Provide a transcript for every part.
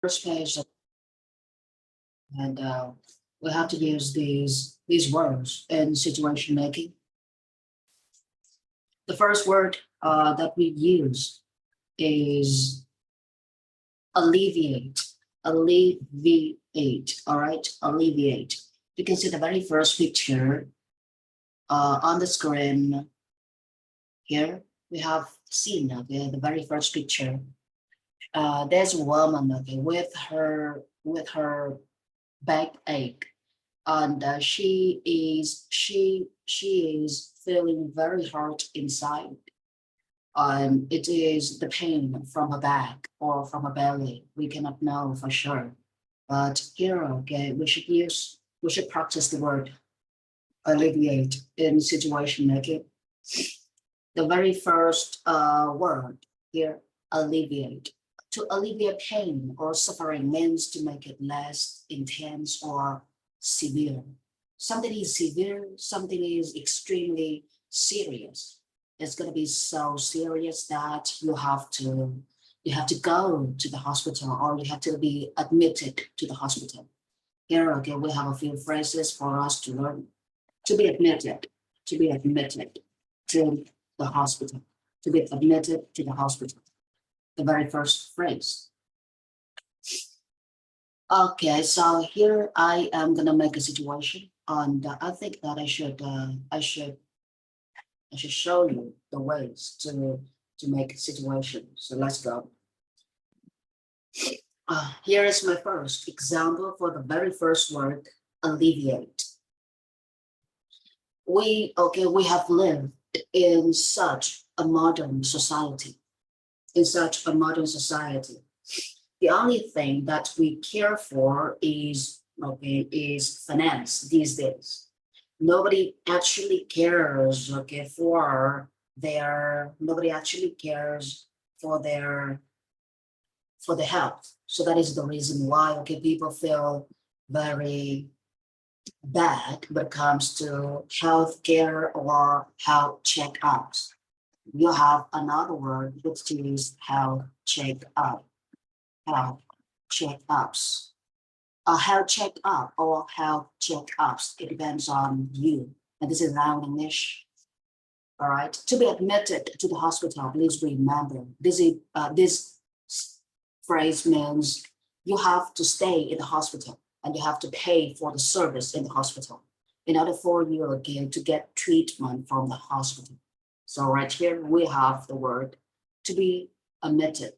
first page, and we have to use these words in situation making. The first word that we use is alleviate. Alleviate. All right, alleviate. You can see the very first picture on the screen here. We have seen the very first picture. There's a woman with her backache, and she is feeling very hurt inside. It is the pain from her back or from her belly. We cannot know for sure. But here, okay, we should practice the word alleviate in situation making. The very first word here, alleviate. To alleviate pain or suffering means to make it less intense or severe. Something is severe, something is extremely serious. It's going to be so serious that you have to go to the hospital or you have to be admitted to the hospital. Here again, we have a few phrases for us to learn. To be admitted, to be admitted to the hospital, to be admitted to the hospital. The very first phrase. Okay, so here I am gonna make a situation, and I think that I should show you the ways to make a situation. So let's go. Here is my first example for the very first word, alleviate. We have lived in such a modern society. In such a modern society, the only thing that we care for is finance these days. Nobody actually cares nobody actually cares for the health. So that is the reason why people feel very bad when it comes to health care or health checkups. You have another word which is health checkup, health checkups. A health checkup or health checkups, it depends on you. And this is now in English. All right. To be admitted to the hospital, please remember this phrase means you have to stay in the hospital and you have to pay for the service in the hospital in order for you again to get treatment from the hospital. So right here we have the word to be admitted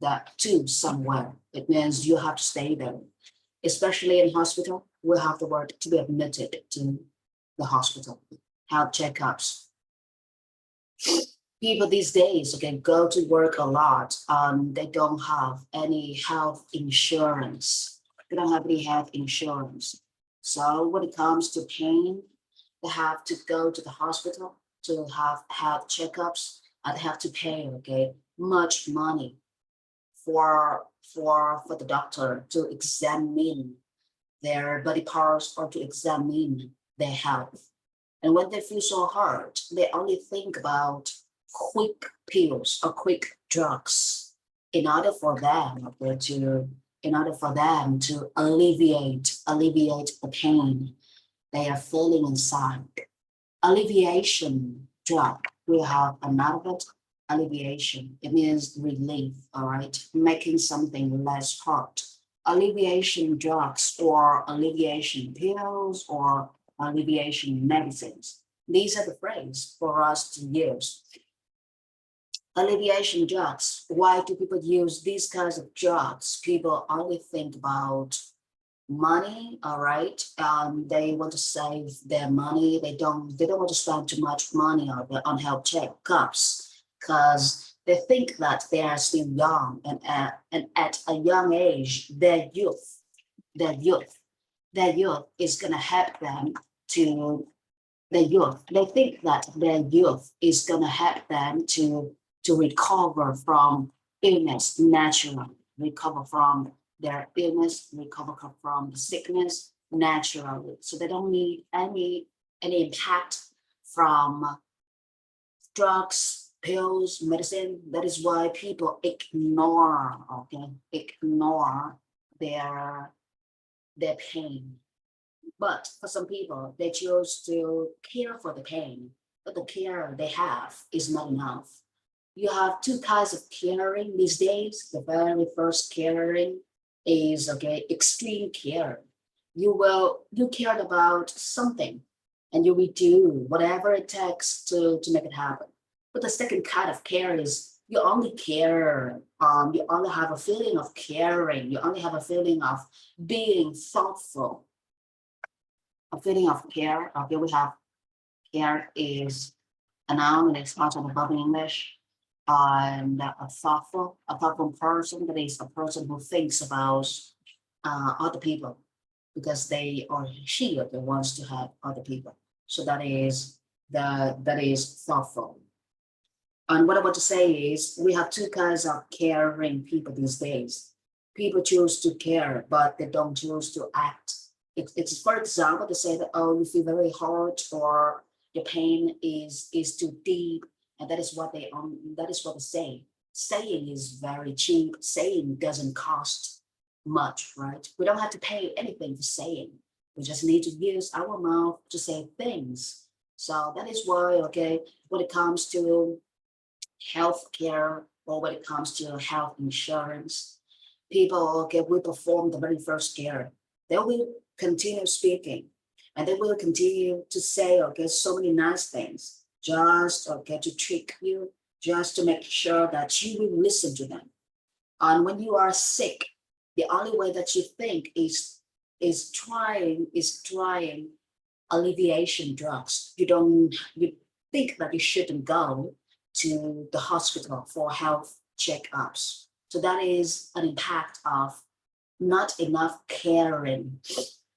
that to somewhere. It means you have to stay there. Especially in hospital, we have the word to be admitted to the hospital. Health checkups. People these days go to work a lot and they don't have any health insurance. They don't have any health insurance. So when it comes to pain, they have to go to the hospital to have health checkups and they have to pay much money for the doctor to examine their body parts or to examine their health. And when they feel so hurt, they only think about quick pills or quick drugs in order for them to alleviate the pain they are feeling inside. Alleviation drug. We have another word, alleviation. It means relief, all right, making something less hard. Alleviation drugs or alleviation pills or alleviation medicines. These are the phrases for us to use. Alleviation drugs. Why do people use these kinds of drugs? People only think about money, all right. They want to save their money. They don't want to spend too much money on health checkups because they think that they are still young and at a young age, their youth is gonna help them to their youth. They think that their youth is gonna help them to recover from illness naturally, recover from their illness, recover from the sickness naturally. So they don't need any impact from drugs, pills, medicine. That is why people ignore, ignore their their pain. But for some people, they choose to care for the pain, but the care they have is not enough. You have two kinds of caring these days. The very first caring is extreme care. You cared about something and you will do whatever it takes to make it happen. But the second kind of care is you only care, you only have a feeling of caring, you only have a feeling of being thoughtful, a feeling of care. Okay, we have care is a noun and it's part of the verb in English. And a thoughtful person, that is a person who thinks about other people because they or she or they wants to have other people. So that is thoughtful. And what I want to say is we have two kinds of caring people these days. People choose to care, but they don't choose to act. It's for example to say that, oh, you feel very hurt or your pain is too deep, and that is what they say. Saying is very cheap. Saying doesn't cost much, right? We don't have to pay anything for saying. We just need to use our mouth to say things. So that is why, when it comes to healthcare or when it comes to health insurance, people will perform the very first care. They will continue speaking and they will continue to say so many nice things just to trick you, just to make sure that you will listen to them. And when you are sick, the only way that you think is trying alleviation drugs. You think that you shouldn't go to the hospital for health checkups. So that is an impact of not enough caring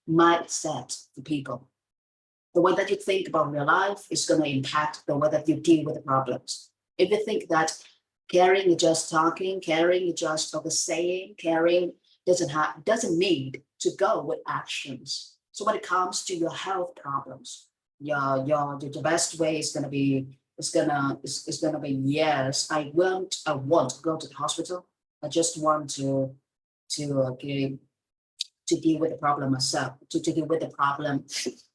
mindset for people. The way that you think about your life is going to impact the way that you deal with the problems. If you think that caring is just talking, caring is just saying, caring doesn't need to go with actions. So when it comes to your health problems, the best way is going to be yes, I want to go to the hospital. I just want to deal with the problem myself, to deal with the problem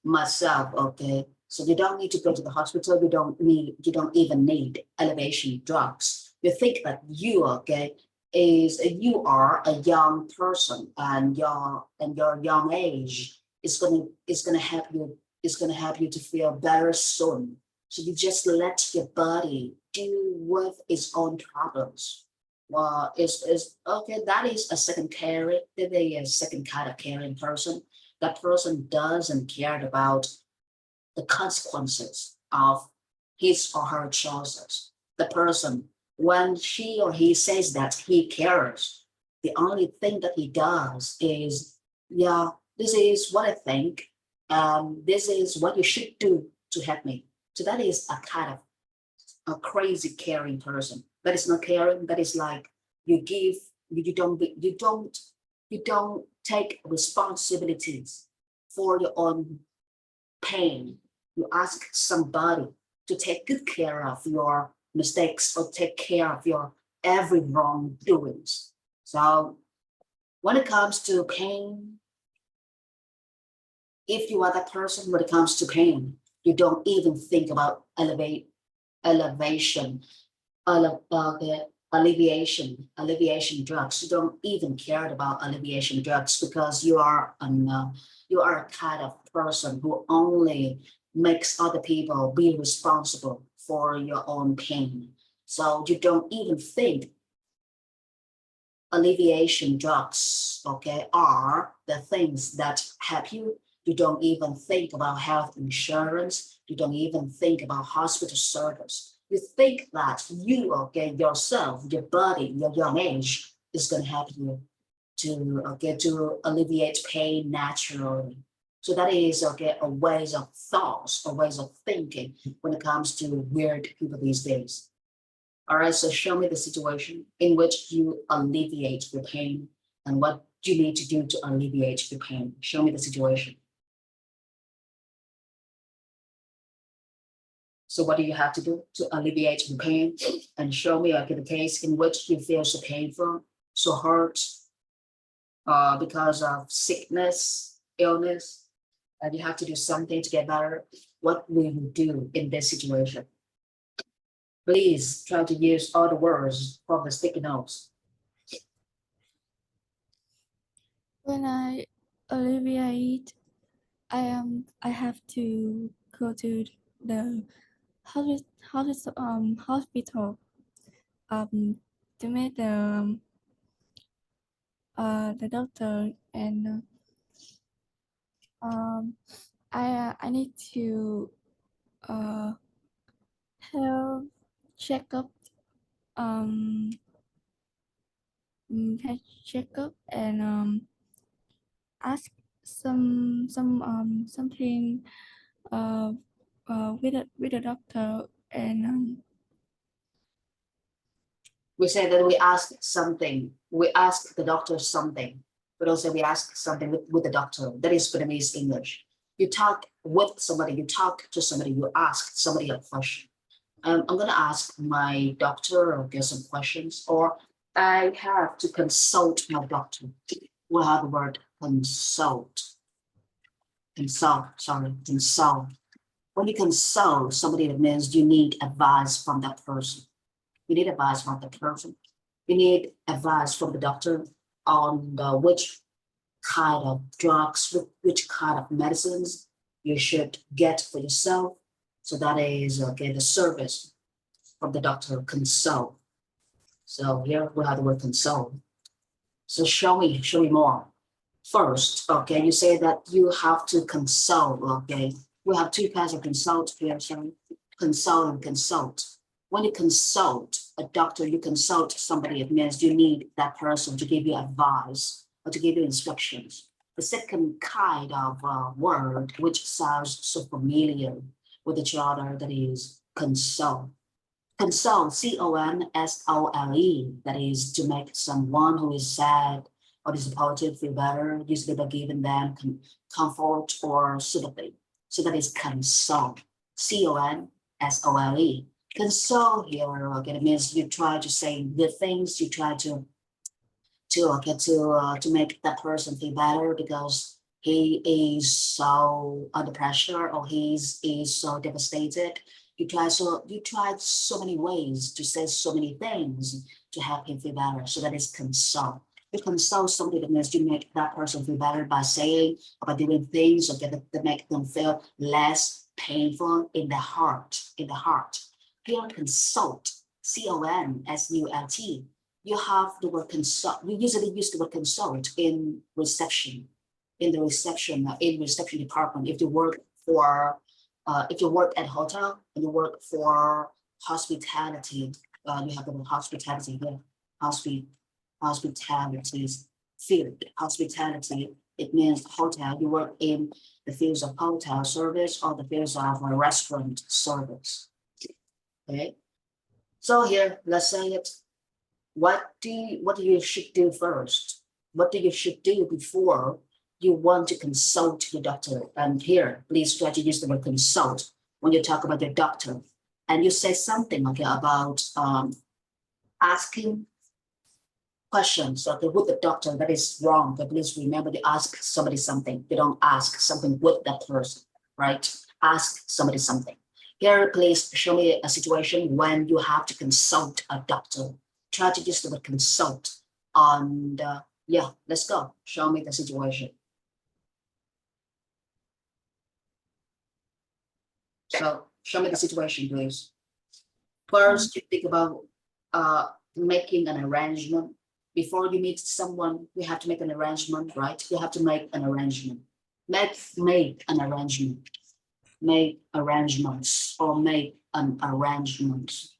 myself. Okay. So you don't need to go to the hospital. You don't even need elevation drugs. You think that you are a young person and your young age is gonna help you to feel better soon. So you just let your body deal with its own problems. Well, is okay. That is a second caring. That is a second kind of caring person. That person doesn't care about the consequences of his or her choices. The person, when she or he says that he cares, the only thing that he does is, yeah, this is what I think. This is what you should do to help me. So that is a kind of a crazy caring person. That is not caring. That is like you give, you don't take responsibilities for your own pain. You ask somebody to take good care of your mistakes or take care of your every wrongdoings. So when it comes to pain, if you are that person when it comes to pain, you don't even think about elevation, the alleviation drugs. You don't even care about alleviation drugs because you are a kind of person who only makes other people be responsible for your own pain. So you don't even think alleviation drugs, are the things that help you. You don't even think about health insurance. You don't even think about hospital service. You think that you, yourself, your body, your young age is going to help you to alleviate pain naturally. So that is a ways of thoughts, a ways of thinking when it comes to weird people these days. All right, so show me the situation in which you alleviate the pain and what you need to do to alleviate the pain. Show me the situation. So what do you have to do to alleviate the pain? And show me the case in which you feel so painful, so hurt, because of sickness, illness, and you have to do something to get better. What will you do in this situation? Please try to use all the words from the sticky notes. When I alleviate, I have to go to the hospital to meet the doctor, and I need to have checkup have checkup and ask something with the doctor, and We say that we ask something, we ask the doctor something, but also we ask something with the doctor. That is Vietnamese English. You talk with somebody, you talk to somebody, you ask somebody a question. I'm gonna ask my doctor or get some questions, or I have to consult my doctor. We'll have the word consult. Consult. When you consult somebody, it means you need advice from that person. You need advice from the person. You need advice from the doctor on which kind of drugs, which kind of medicines you should get for yourself. So that is the service from the doctor, consult. So here we have the word consult. So show me more. First, okay, you say that you have to consult, okay. We have two kinds of consult here, shall consult and consult. When you consult a doctor, you consult somebody, it means you need that person to give you advice or to give you instructions. The second kind of word, which sounds so familiar with each other, that is console. Console, Console, that is to make someone who is sad or disappointed feel better, usually by giving them comfort or sympathy. So that is console, Console. Console here, okay, it means you try to say good things, you try to make that person feel better because he is so under pressure or is so devastated. You tried so many ways to say so many things to help him feel better. So that is console. You console somebody, that means you make that person feel better by saying or by doing things or that make them feel less painful in the heart. Here consult, Consult. You have the word consult. We usually use the word consult in reception, in reception department. If you work at hotel and you work for hospitality, you have the word hospitality here. Hospitality field. Hospitality, it means hotel. You work in the fields of hotel service or the fields of a restaurant service. Okay. So here, let's say it. What do you should do first? What do you should do before you want to consult your doctor? And here, please try to use the word consult when you talk about your doctor. And you say something okay about asking questions okay with the doctor. That is wrong, but please remember to ask somebody something. You don't ask something with that person, right? Ask somebody something. Here, please show me a situation when you have to consult a doctor. Try to use the word consult. And yeah, let's go. Show me the situation. So show me the situation, please. First, you think about making an arrangement. Before you meet someone, you have to make an arrangement, right? You have to make an arrangement. Make an arrangement. Make arrangements or make an arrangement.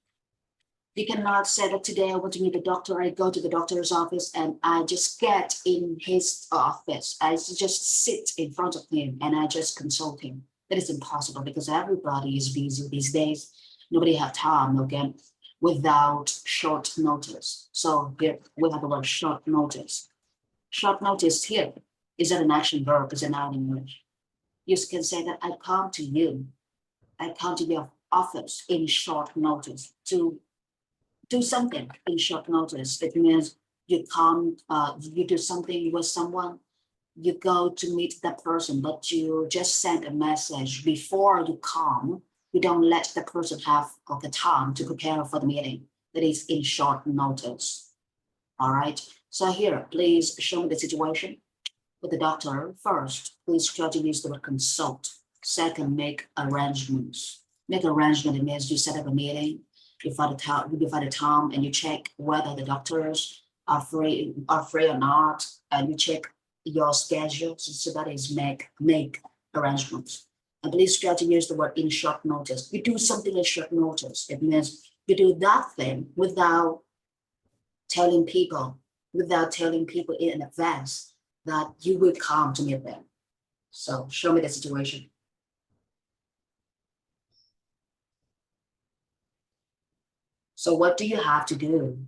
You cannot say that today I want to meet the doctor. I go to the doctor's office and I just get in his office. I just sit in front of him and I just consult him. That is impossible because everybody is busy these days. Nobody have time, okay, without short notice. So here we have the word short notice. Short notice here is that an action verb, is an noun English. You can say that I come to you. I come to your office in short notice to do something in short notice. It means you come, you do something with someone, you go to meet that person, but you just send a message before you come. You don't let the person have the time to prepare for the meeting. That is in short notice. All right. So here, please show me the situation with the doctor. First, please try to use the word consult. Second, make arrangements. Make arrangement, it means you set up a meeting, you find a time and you check whether the doctors are free or not, and you check your schedule. So that is make arrangements. And please try to use the word in short notice. You do something in short notice. It means you do that thing without telling people, in advance that you will come to meet them. So show me the situation. So what do you have to do?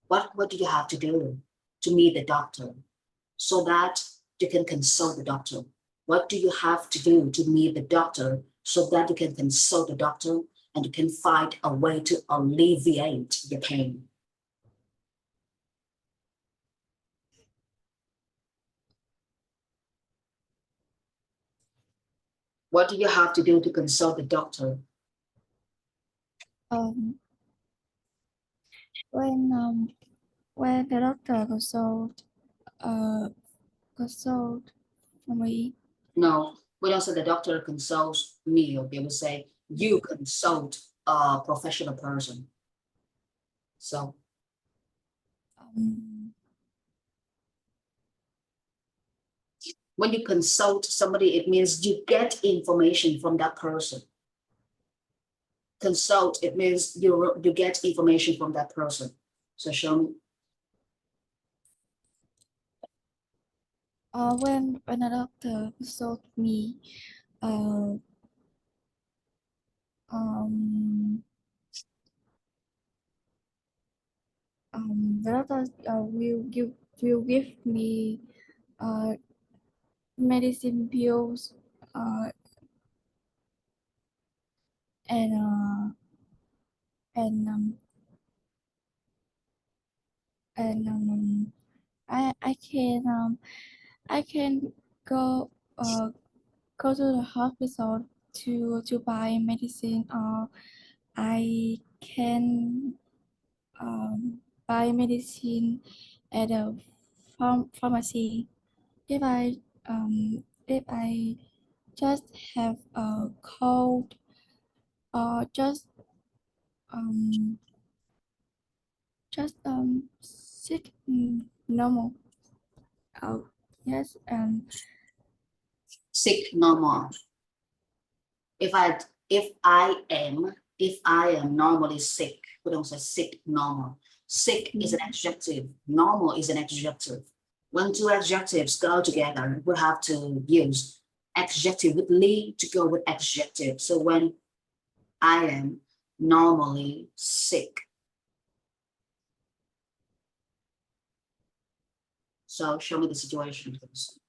What do you have to do to meet the doctor so that you can consult the doctor? What do you have to do to meet the doctor so that you can consult the doctor and you can find a way to alleviate the pain? What do you have to do to consult the doctor? um, when um, when the doctor consult for me. No, we don't say the doctor consults me, okay? We say you consult a professional person. So Um, when you consult somebody, it means you get information from that person. Consult, it means you get information from that person. So show me. when the doctor consult me, uh, um, the doctor will give me uh, medicine pills, uh, and uh, and um, and I can go go to the hospital to buy medicine, or I can buy medicine at a pharmacy. If I just have a cold, or um sick, normal. Oh yes, Sick normal. If I am normally sick, we don't say sick normal. Sick is an adjective, normal is an adjective. When two adjectives go together, we have to use adjective with "ly" to go with adjective. So when I am normally sick. So show me the situation, please.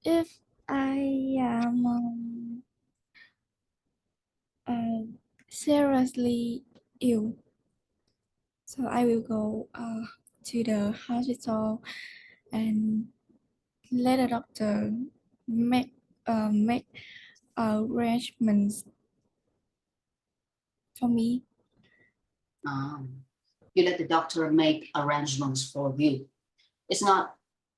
if I am seriously ill, so I will go to the hospital and let the doctor make arrangements for me. You let the doctor make arrangements for you. It's not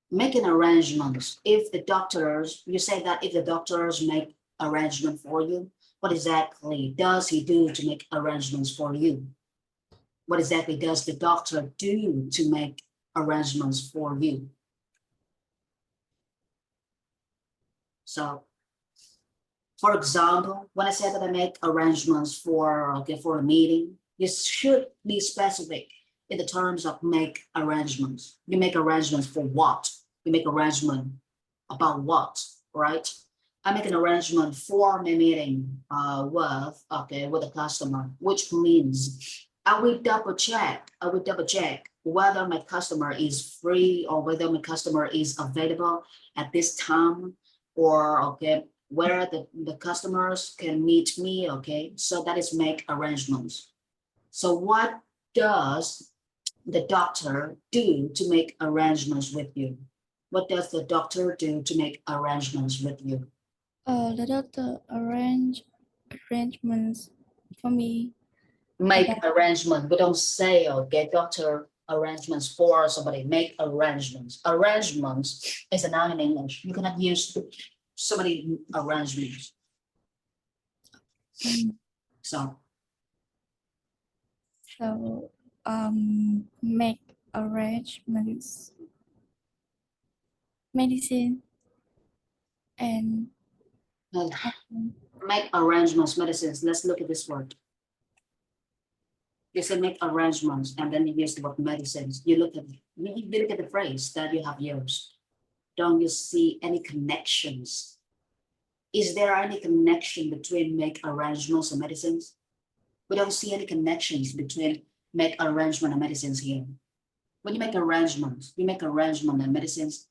making arrangements. If the doctors, you say that if the doctors make arrangement for you, what exactly does he do to make arrangements for you? What exactly does the doctor do to make arrangements for you? So, for example, when I say that I make arrangements for a meeting, you should be specific in the terms of make arrangements. You make arrangements for what? You make arrangement about what, right? I make an arrangement for my meeting with a customer, which means I will double check whether my customer is free or whether my customer is available at this time, or where the customers can meet me, okay? So that is make arrangements. So what does the doctor do to make arrangements with you? What does the doctor do to make arrangements with you? The doctor arrangements for me Make about arrangement. We don't say, okay, doctor arrangements for somebody. Make arrangements. Arrangements is a noun in English. You cannot use so many arrangements. So so make arrangements, medicine, and make arrangements, medicines. Let's look at this word. You say make arrangements, and then you use the word medicines. You look at the phrase that you have used. Don't you see any connections? Is there any connection between make arrangements and medicines? We don't see any connections between make arrangement and medicines here. When you make arrangements, you make arrangement and medicines.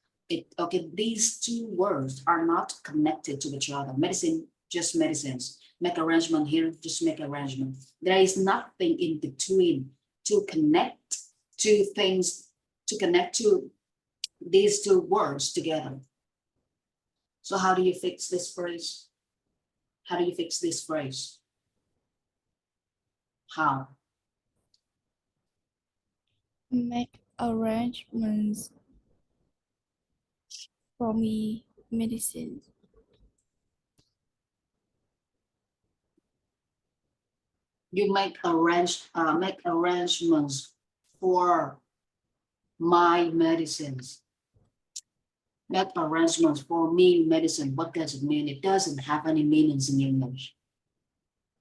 Okay, these two words are not connected to each other. Medicine, just medicines. Make arrangement here, just make arrangement. There is nothing in between to connect two things, to connect to these two words together. So how do you fix this phrase? How do you fix this phrase? How? make arrangements for me, medicine. You make arrangements for my medicines. Make arrangements for me medicine. What does it mean? It doesn't have any meanings in English.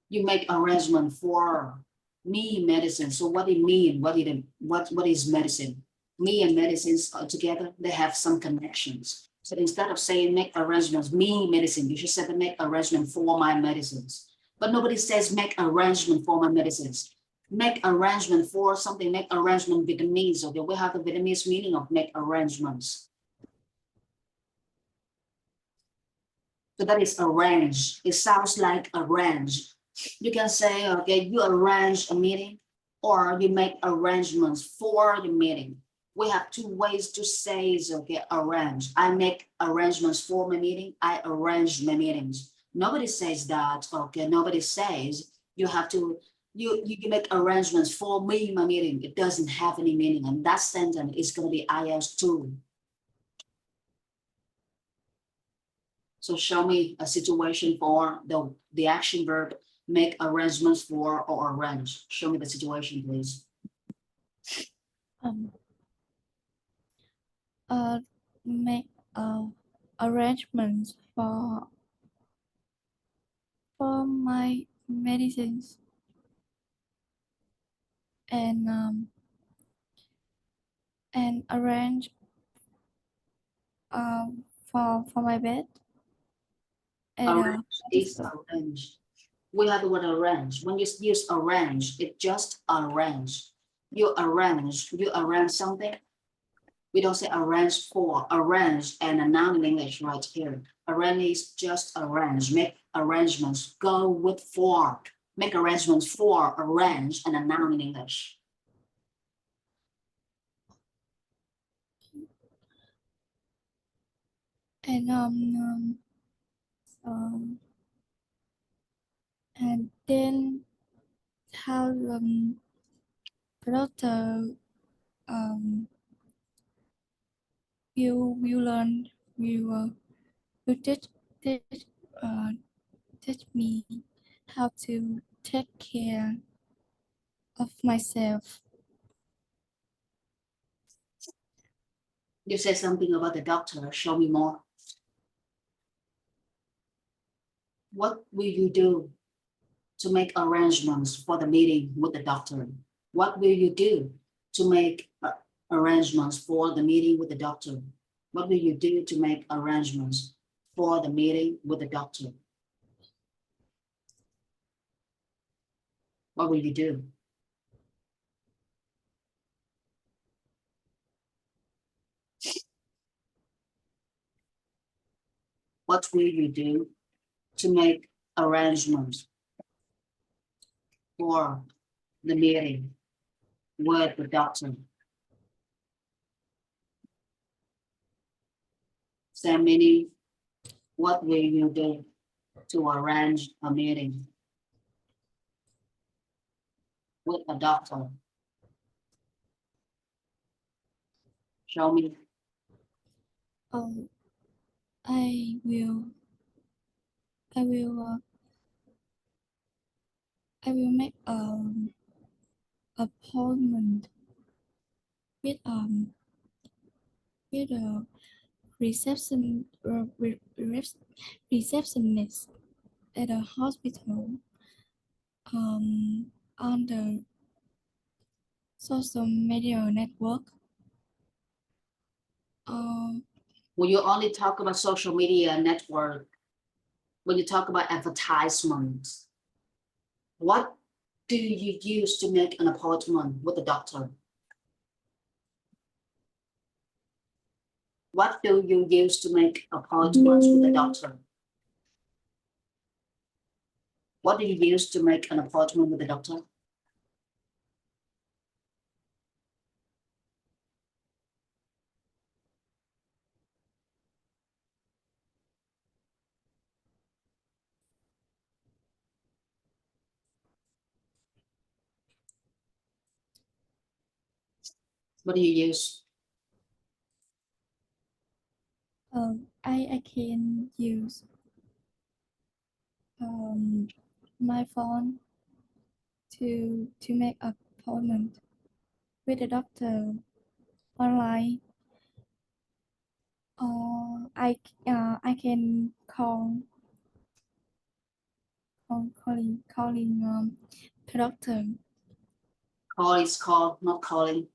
You make arrangement for me medicine. So what it mean? What is medicine? Me and medicines are together, they have some connections. So instead of saying make arrangements, me medicine, you should say make arrangement for my medicines. But nobody says make arrangement for my medicines. Make arrangement for something, make arrangement Vietnamese. Okay, we have the Vietnamese meaning of make arrangements. So that is arrange. It sounds like arrange. You can say, okay, you arrange a meeting or you make arrangements for the meeting. We have two ways to say, okay, arrange. I make arrangements for my meeting. I arrange my meetings. Nobody says that, okay, nobody says you have to, you make arrangements for me, my meeting. It doesn't have any meaning. And that sentence is going to be Ielts 2. So show me a situation for the action verb make arrangements for or arrange. Show me the situation, please. Make arrangements for my medicines and arrange for my bed and Arrange is arrange. We have the word arrange. When you use arrange, it just arrange. You arrange something. We don't say arrange for, arrange and a noun in English right here. Arrange is just arrange, make arrangements, go with for, make arrangements for, arrange and a noun in English. and and then how doctor will learn will uh, teach me how to take care of myself. You say something about the doctor, show me more. What will you do to make arrangements for the meeting with the doctor? What will you do to make arrangements for the meeting with the doctor? What will you do to make arrangements for the meeting with the doctor? What will you do? What will you do to make arrangements for the meeting with the doctor? Same meaning, what will you do to arrange a meeting with a doctor? Show me. Um, I will I will I will make appointment with a receptionist at a hospital on the social media network. When you only talk about social media network, when you talk about advertisements, what do you use to make an appointment with the doctor? What do you use to make appointments with the doctor? What do you use to make an appointment with the doctor? What do you use? I can use my phone to make appointment with the doctor online. I can calling the doctor. Call is call, not calling.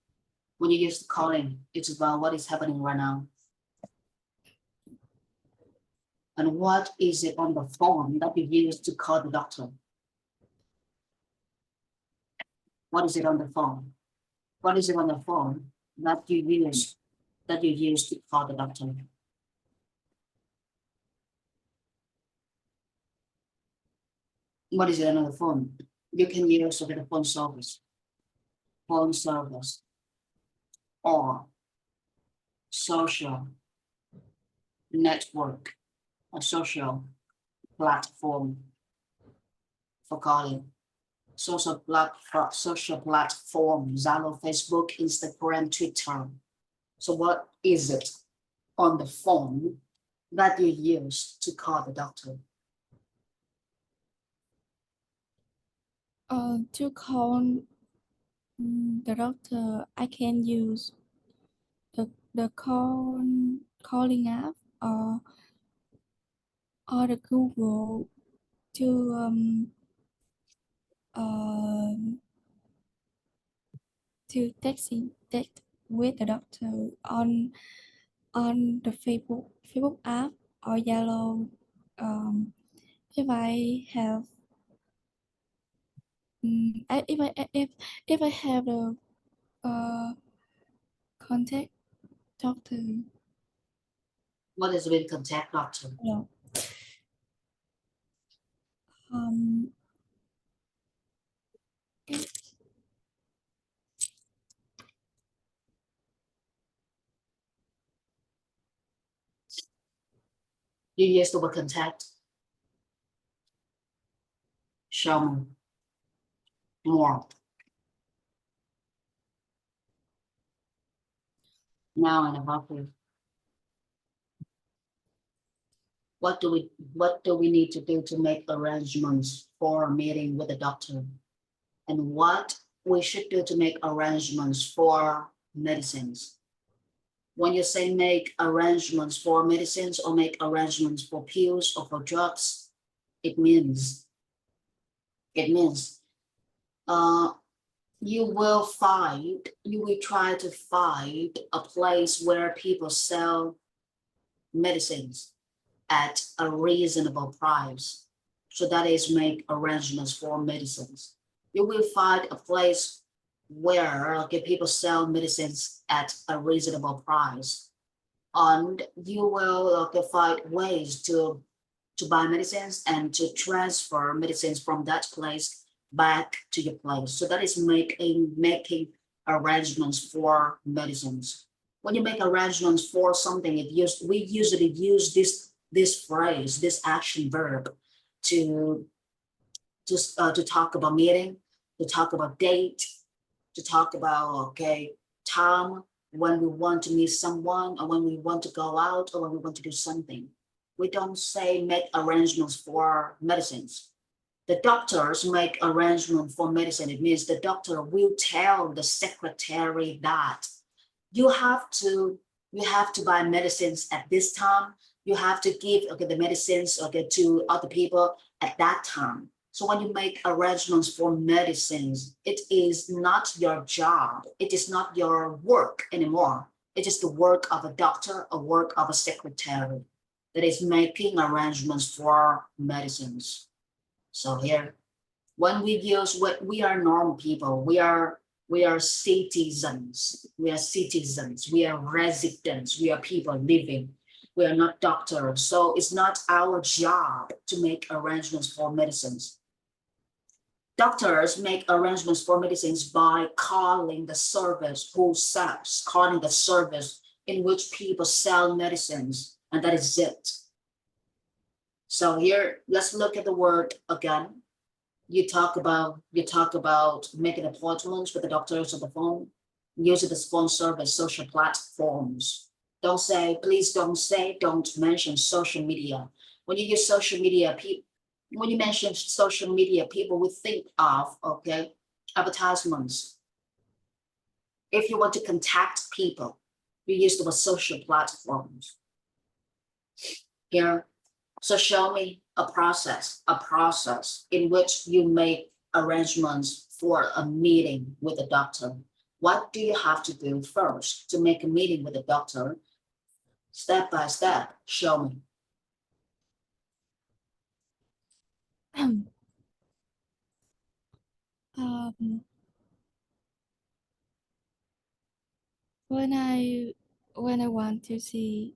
When you use calling, it's about what is happening right now. And what is it on the phone that you use to call the doctor? What is it on the phone? What is it on the phone that you use to call the doctor? What is it on the phone? You can use the phone service, or social network, a social platform for calling. Social platform, Zalo, Facebook, Instagram, Twitter. So what is it on the phone that you use to call the doctor? To call the doctor, I can use the calling app or the Google to uh, text with the doctor on the Facebook app or Yellow. If I have if I have the uh, contact doctor. What is with contact doctor? No. Um, You use the word contact. Show me more. Now and about here. What do we need to do to make arrangements for a meeting with the doctor? And what we should do to make arrangements for medicines? When you say make arrangements for medicines or make arrangements for pills or for drugs, it means you will try to find a place where people sell medicines at a reasonable price. So that is make arrangements for medicines. You will find a place where people sell medicines at a reasonable price. And you will find ways to to buy medicines and to transfer medicines from that place back to your place. So that is making arrangements for medicines. When you make arrangements for something, we usually use this phrase, this action verb, to to talk about meeting, to talk about date, to talk about time when we want to meet someone or when we want to go out or when we want to do something. We don't say make arrangements for medicines. The doctors make arrangement for medicine. It means the doctor will tell the secretary that you have to buy medicines at this time. You have to give the medicines to other people at that time. So when you make arrangements for medicines, it is not your job. It is not your work anymore. It is the work of a doctor, a work of a secretary that is making arrangements for medicines. So here, when we are normal people, we are citizens, we are residents, we are people living. We are not doctors, so it's not our job to make arrangements for medicines. Doctors make arrangements for medicines by calling the service in which people sell medicines, and that is it. So here, let's look at the word again. You talk about making appointments with the doctors on the phone, using the phone service, social platforms. Don't mention social media. When you use social media, when you mention social media, people will think of advertisements. If you want to contact people, you use the word social platforms. Here, so show me a process in which you make arrangements for a meeting with a doctor. What do you have to do first to make a meeting with a doctor? Step by step, show me. um, when I want to see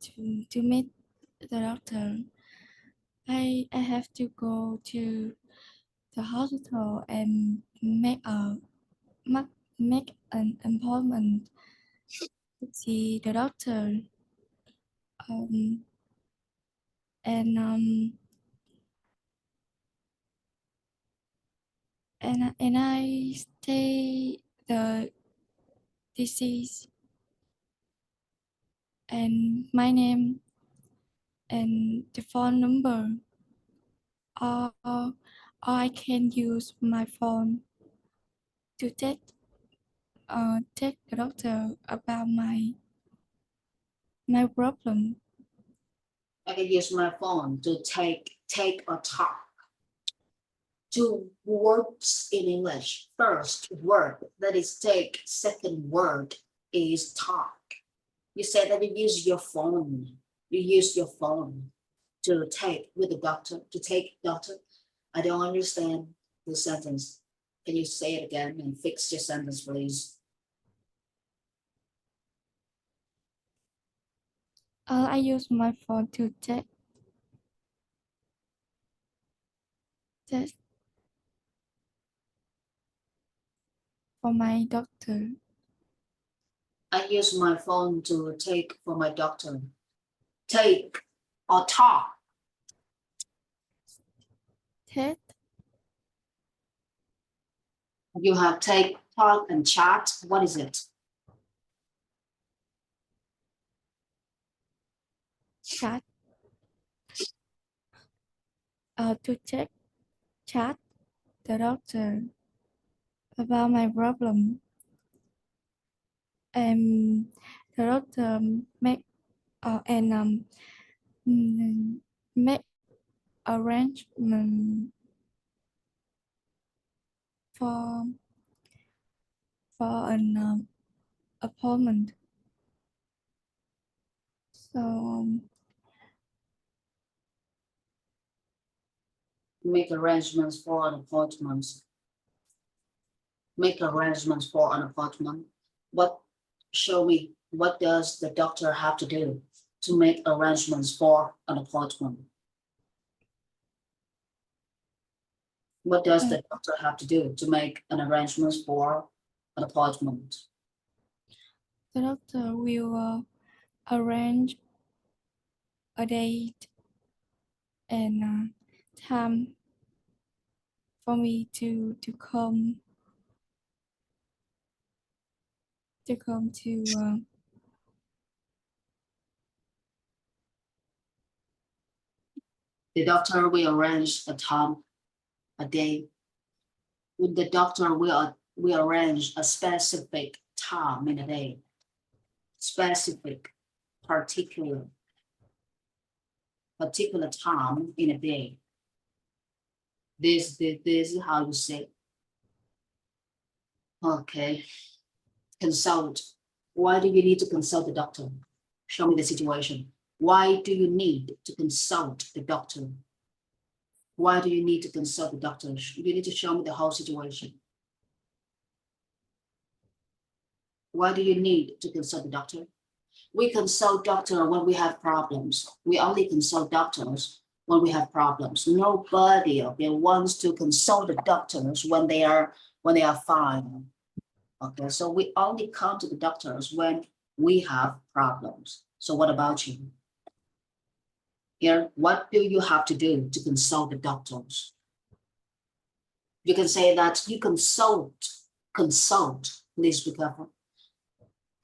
to meet the doctor, I have to go to the hospital and make an appointment to see the doctor. Um, and I stay the disease and my name and the phone number, or I can use my phone to take the doctor about my problem. I can use my phone to take a talk. Two words in English. First word, that is take. Second word is talk. You said that you use your phone. You use your phone to take with the doctor, to take doctor. I don't understand the sentence. Can you say it again and fix your sentence, please? I use my phone to take test for my doctor. I use my phone to take for my doctor. Take or talk. Test You have take, talk, and chat. What is it? chat to chat the doctor about my problem. And the doctor make make arrangement for an appointment. So Make arrangements for an appointment. Make arrangements for an appointment. Show me, what does the doctor have to do to make arrangements for an appointment? What does the doctor have to do to make an arrangement for an appointment? The doctor will arrange a date and time for me to come to The doctor will arrange a time, a day. The doctor will arrange a specific time in a day, specific, particular time in a day. This is how you say. Okay. Consult. Why do you need to consult the doctor? Show me the situation. Why do you need to consult the doctor? Why do you need to consult the doctor? You need to show me the whole situation. Why do you need to consult the doctor? We consult doctor when we have problems. We only consult doctors when we have problems. Nobody wants to consult the doctors when they are fine. Okay, so we only come to the doctors when we have problems. So what about you? Here, what do you have to do to consult the doctors? You can say that you consult, please be careful.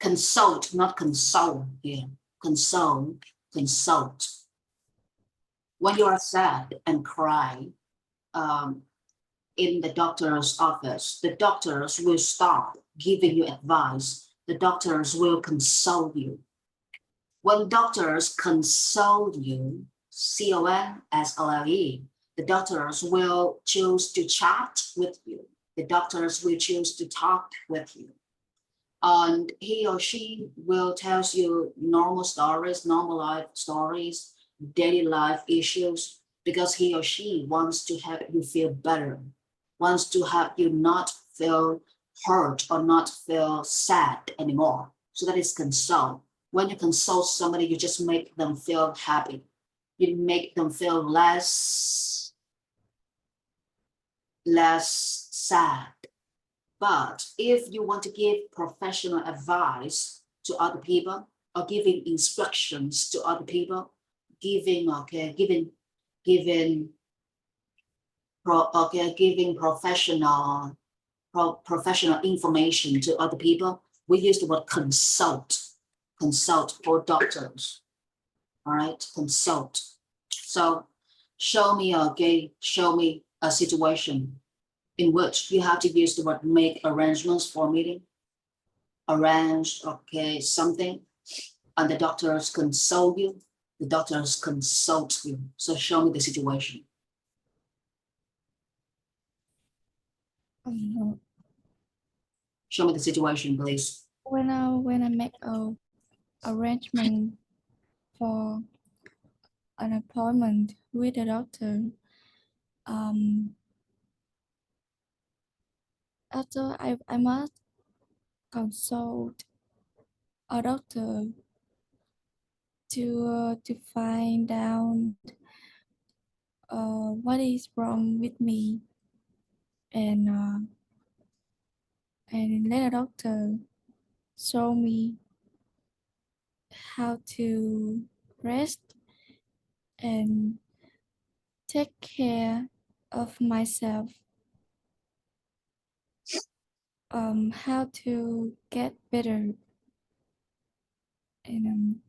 Consult, not console here. Consult. When you are sad and cry in the doctor's office, the doctors will stop giving you advice. The doctors will console you. When doctors console you, CONSOLE, the doctors will choose to chat with you. The doctors will choose to talk with you. And he or she will tell you normal stories, normal life stories, daily life issues, because he or she wants to help you feel better, wants to help you not feel hurt or not feel sad anymore. So that is console. When you console somebody, you just make them feel happy. You make them feel less sad. But if you want to give professional advice to other people or giving instructions to other people, giving professional information to other people, we use the word consult for doctors. All right, consult. So show me a situation in which you have to use the word make arrangements for a meeting, arrange, something, and the doctors consult you, the doctors consult you. So show me the situation. Show me the situation, please. When I make a arrangement for an appointment with a doctor, after I must consult a doctor to find out what is wrong with me, and let a doctor show me how to rest and take care of myself, how to get better, and I'm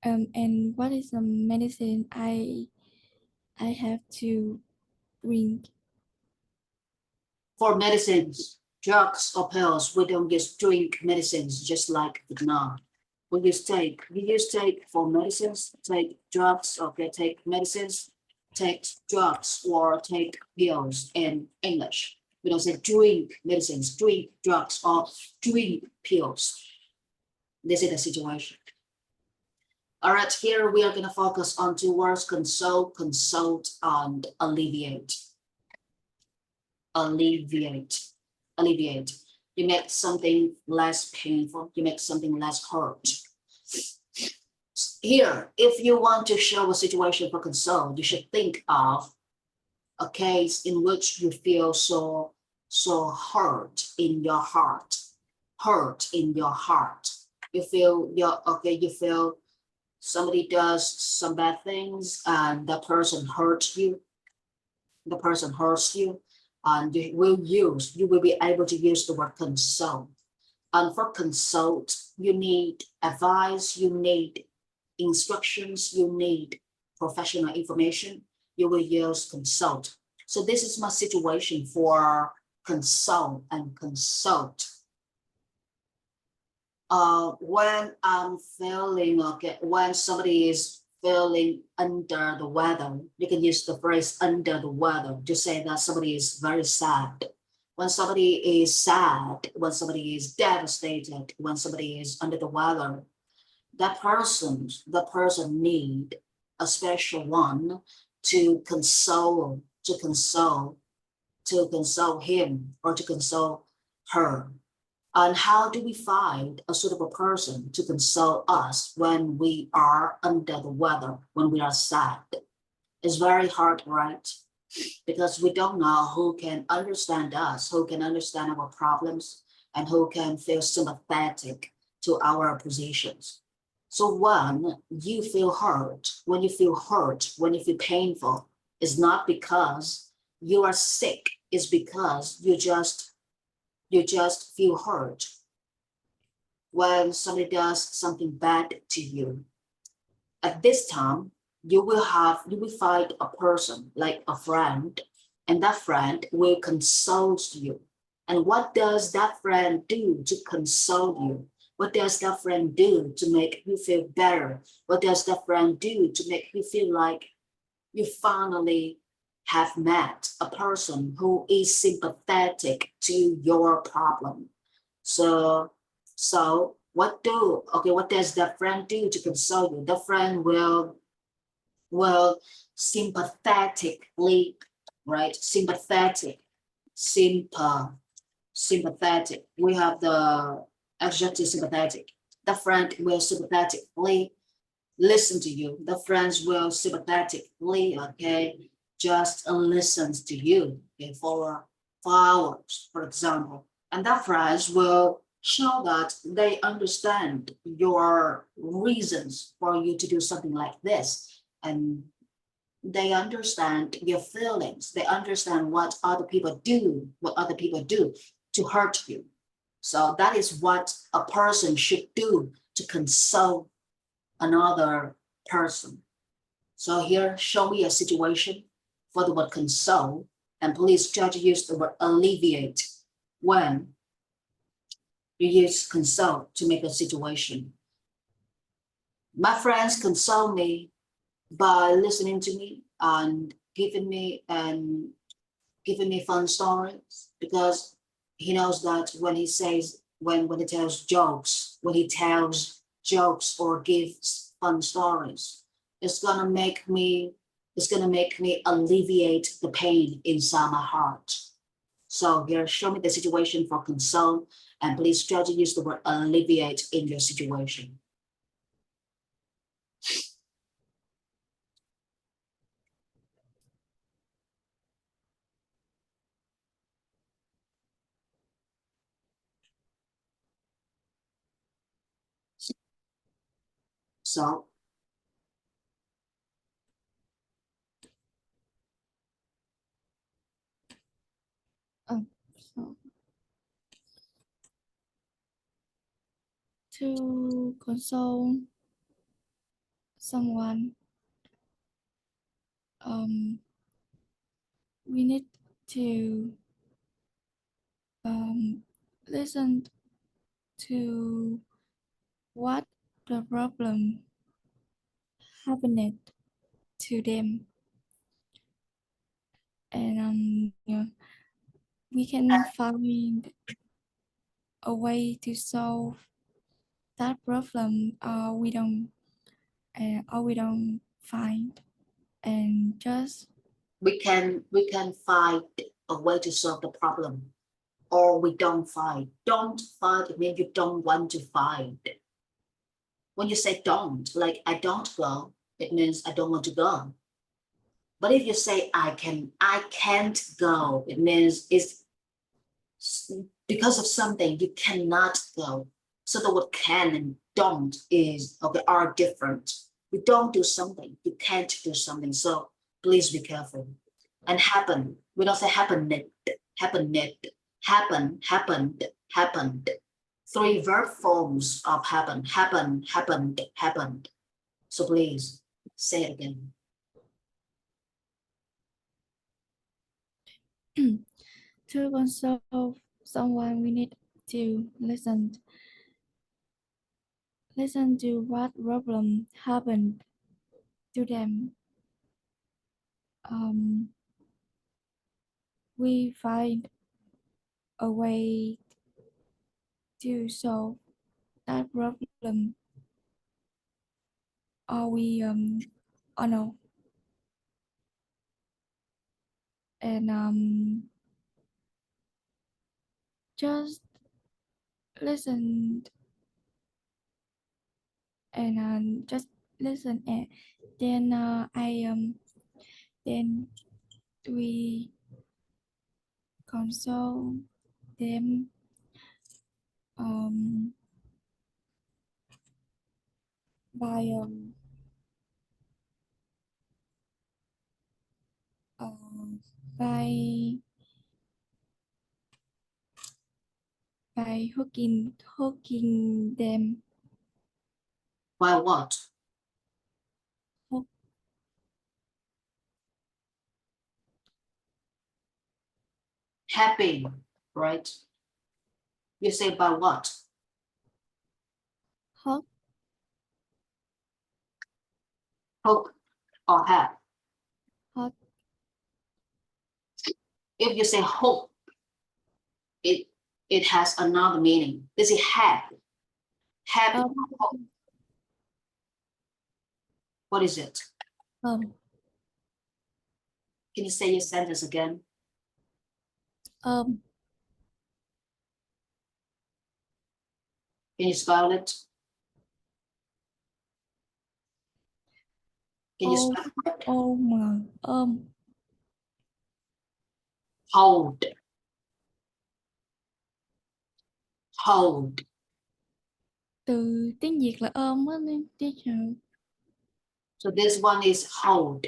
and what is the medicine I have to drink? For medicines, drugs or pills, we don't just drink medicines just like now. We just take, for medicines, take drugs, take medicines, take drugs or take pills in English. We don't say drink medicines, drink drugs, or drink pills. This is the situation. All right, here we are going to focus on two words: console, and alleviate. Alleviate. You make something less painful. You make something less hurt. Here, if you want to show a situation for console, you should think of a case in which you feel so hurt in your heart, hurt in your heart. You feel you feel somebody does some bad things and the person hurts you, and you will be able to use the word console. And for consult, you need advice, you need instructions, you need professional information, you will use consult. So this is my situation for consult and consult. When I'm feeling when somebody is feeling under the weather, you can use the phrase under the weather to say that somebody is very sad. When somebody is sad, when somebody is devastated, when somebody is under the weather, the person need a special one to console him or to console her. And how do we find a suitable person to console us when we are under the weather, when we are sad? It's very hard, right? Because we don't know who can understand us, who can understand our problems, and who can feel sympathetic to our positions. So when you feel hurt, when you feel painful, it's not because you are sick, it's because you just feel hurt when somebody does something bad to you. At this time, you will find a person like a friend, and that friend will console you. And what does that friend do to console you? What does that friend do to make you feel better? What does that friend do to make you feel like you finally have met a person who is sympathetic to your problem? So what does that friend do to console you? The friend will sympathetically, right? Sympathetic. We have the adjective sympathetic. The friend will sympathetically listen to you. The friends will sympathetically, just listens to you, for hours, for example. And that friends will show that they understand your reasons for you to do something like this. And they understand your feelings. They understand what other people do to hurt you. So that is what a person should do to console another person. So here, show me a situation for the word console, and please try to use the word alleviate when you use console to make a situation. My friends console me by listening to me and giving me fun stories, because he knows that when he tells jokes or gives fun stories, it's gonna make me alleviate the pain inside my heart. So here, show me the situation for console, and please try to use the word alleviate in your situation. So So to console someone, we need to listen to what the problem happened to them, and we can find a way to solve that problem, or we don't find, and just we can find a way to solve the problem. or we don't fight. Don't fight, it means you don't want to fight. When you say don't, like I don't go, it means I don't want to go. But if you say I can't go, it means it's because of something you cannot go. So the word can and don't is okay, are different. You don't do something, you can't do something. So please be careful. And happen, we don't say happened, happened. Three verb forms of happened. So please say it again. To console someone, we need to listen to what problem happened to them. We find a way to solve that problem, or we or no, and just listen and just listen, and then then we console them by by hooking them. By what? Hook. Happy, right? You say by what? Hook. Hook or have. Hook. If you say hook, it has another meaning. This is have. Have. What is it? Can you say your sentence again? Um. Can you spell it? Can you spell it? Hold. Hold. Từ tiếng Việt là ôm á nên teacher. So this one is hold.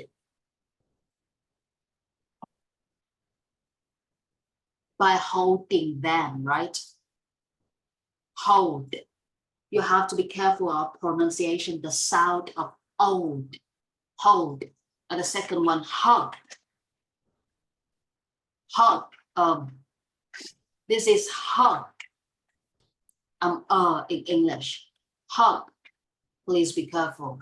By holding them, right? Hold. You have to be careful of pronunciation, the sound of old. Hold. And the second one, hug. Hug. This is hug. In English. Hug. Please be careful.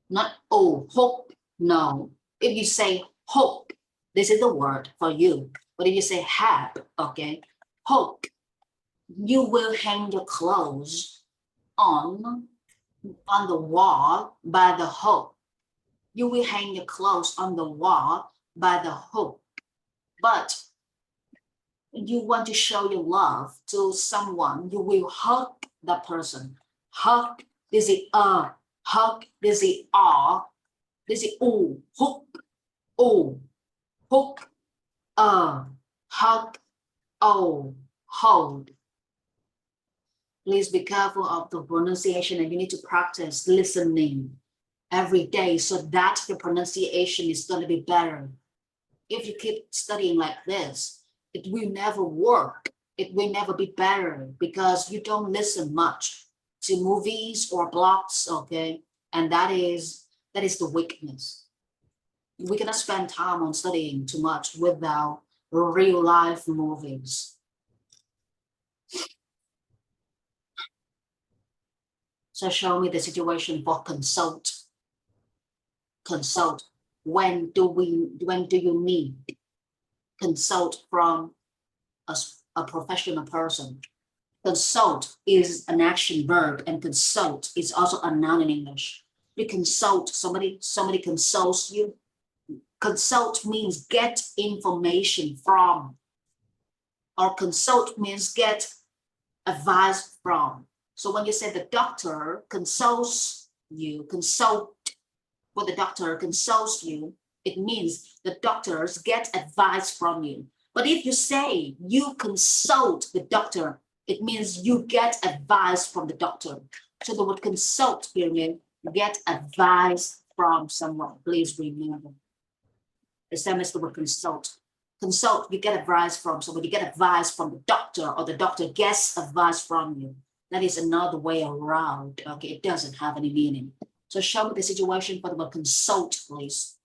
Not hook. No. If you say hook, this is the word for you. But if you say have, okay, hook, you will hang your clothes on the wall by the hook. You will hang your clothes on the wall by the hook. But you want to show your love to someone, you will hug that person. Hug, this is hug, this is this is hook, hook, hug, hold. Please be careful of the pronunciation, and you need to practice listening every day so that your pronunciation is going to be better. If you keep studying like this, it will never work. It will never be better because you don't listen much to movies or blogs, okay? And that is the weakness. We cannot spend time on studying too much without real life movies. So show me the situation for consult. Consult. When do you need consult from a professional person? Consult is an action verb, and consult is also a noun in English. You consult somebody consults you. Consult means get information from, or consult means get advice from. So when you say the doctor consults you, consult for the doctor consults you, it means the doctors get advice from you. But if you say you consult the doctor, it means you get advice from the doctor. So the word consult here means get advice from someone. Please remember. The same as the word consult. Consult, you get advice from someone, you get advice from the doctor, or the doctor gets advice from you. That is another way around. Okay, it doesn't have any meaning. So show me the situation for the word consult, please.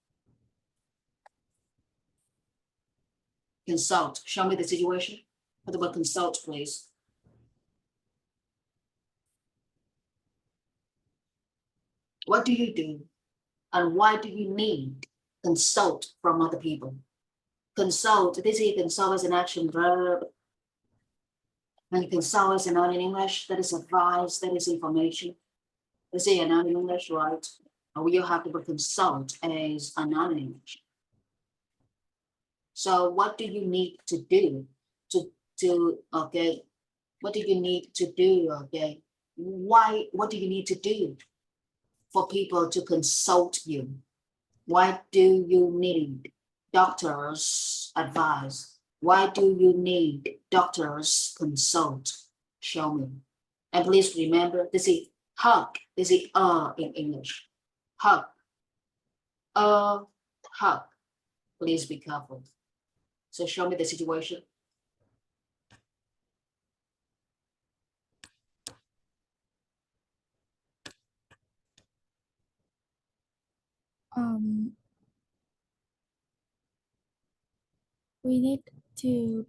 Consult. Show me the situation for the word consult, please. What do you do? And why do you need consult from other people? Consult, this is consult as an action verb. And consult is a noun in English. That is advice, that is information. Is it a noun in English, right? Or you have the word consult as a noun in English. So what do you need to do okay, what do you need to do, okay? What do you need to do for people to consult you? Why do you need doctors' advice? Why do you need doctors' consult? Show me. And please remember, this is hug, this is in English. Hug, hug. Please be careful. So show me the situation. We need to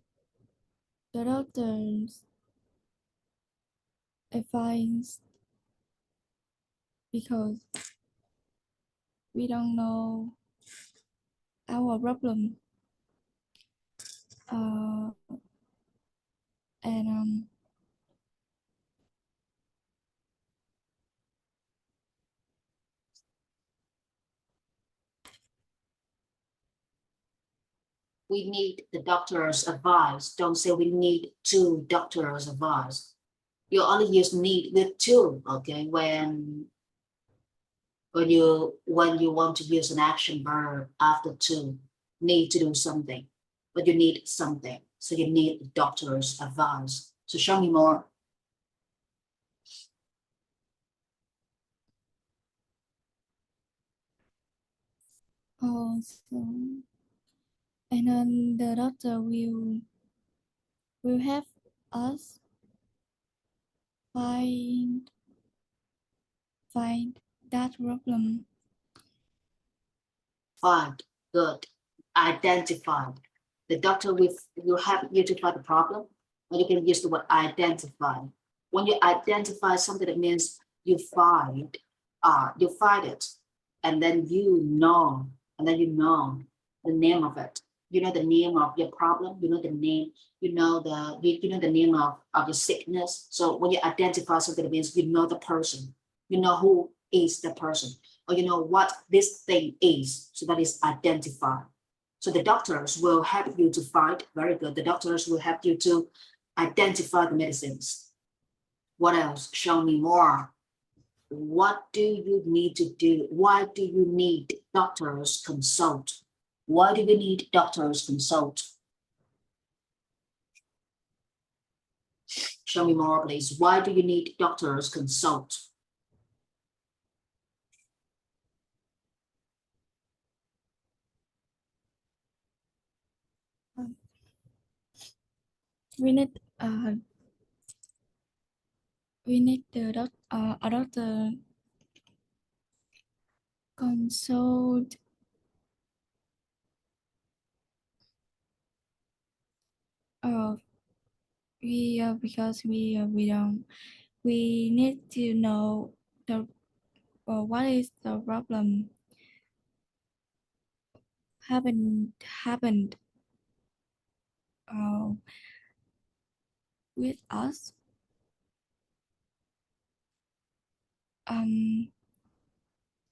the doctor's advice because we don't know our problem. And We need the doctor's advice. Don't say we need two doctors' advice. You only use need with two, okay? When you want to use an action verb after two, need to do something, but you need something. So you need the doctor's advice. So show me more. also, and then the doctor will help us find that problem. Find, good. Identified. The doctor will help you to find the problem, or you can use the word identify. When you identify something, it means you find it, and then you know the name of it. You know the name of your problem, you know the name, you know the name of your sickness. So when you identify something, it means you know the person, you know who is the person, or you know what this thing is. So that is identify. So the doctors will help you to find, very good. The doctors will help you to identify the medicines. What else? Show me more. What do you need to do? Why do you need doctors consult? Why do you need doctors consult? Show me more, please. Why do you need doctors consult? We need a doctor consult because we need to know the what is the problem happened uh, with us. And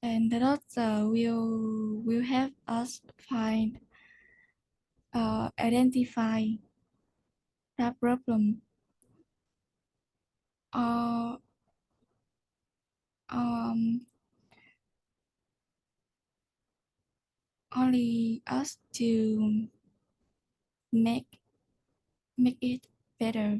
the doctor will help us find identify the problem. Uh, um, only us to make it better.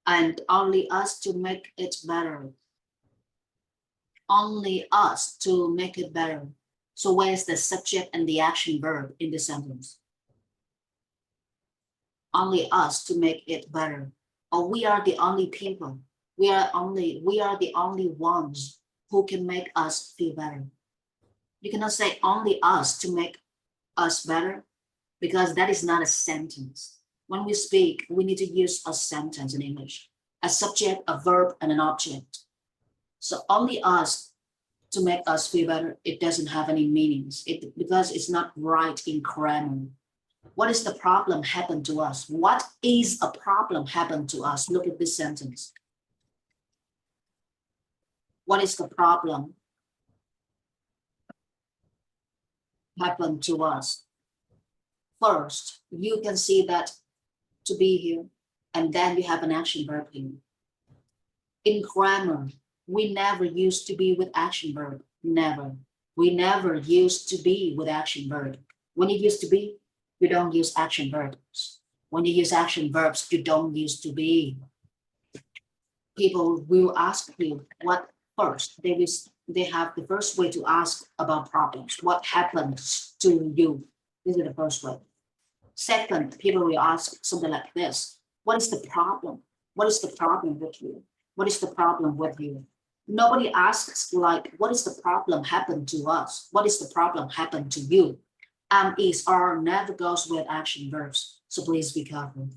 And only us to make it better. Only us to make it better. So where's the subject and the action verb in the sentence? Only us to make it better. Or we are the only people. We are the only ones who can make us feel better. You cannot say only us to make us better, because that is not a sentence. When we speak, we need to use a sentence in English, a subject, a verb, and an object. So only us to make us feel better, it doesn't have any meanings because it's not right in grammar. What is the problem happened to us? What is a problem happened to us? Look at this sentence. What is the problem happened to us? First, you can see that to be here, and then you have an action verb here. In grammar, we never used to be with action verb. Never. We never used to be with action verb. When you used to be, you don't use action verbs. When you use action verbs, you don't use to be. People will ask you what first. They have the first way to ask about problems. What happens to you? This is the first way. Second, people will ask something like this. What is the problem? What is the problem with you? What is the problem with you? Nobody asks like, what is the problem happened to us? What is the problem happened to you? Is, are never goes with action verbs. So please be careful.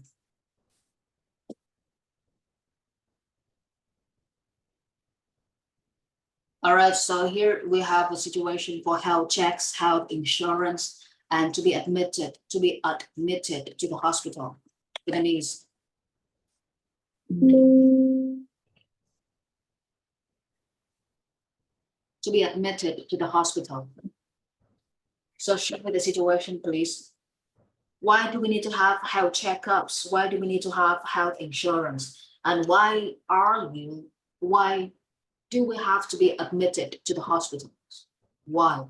All right, so here we have a situation for health checks, health insurance, and to be admitted to the hospital. Vietnamese. To be admitted to the hospital. So show me the situation, please. Why do we need to have health checkups? Why do we need to have health insurance? And why do we have to be admitted to the hospitals? Why?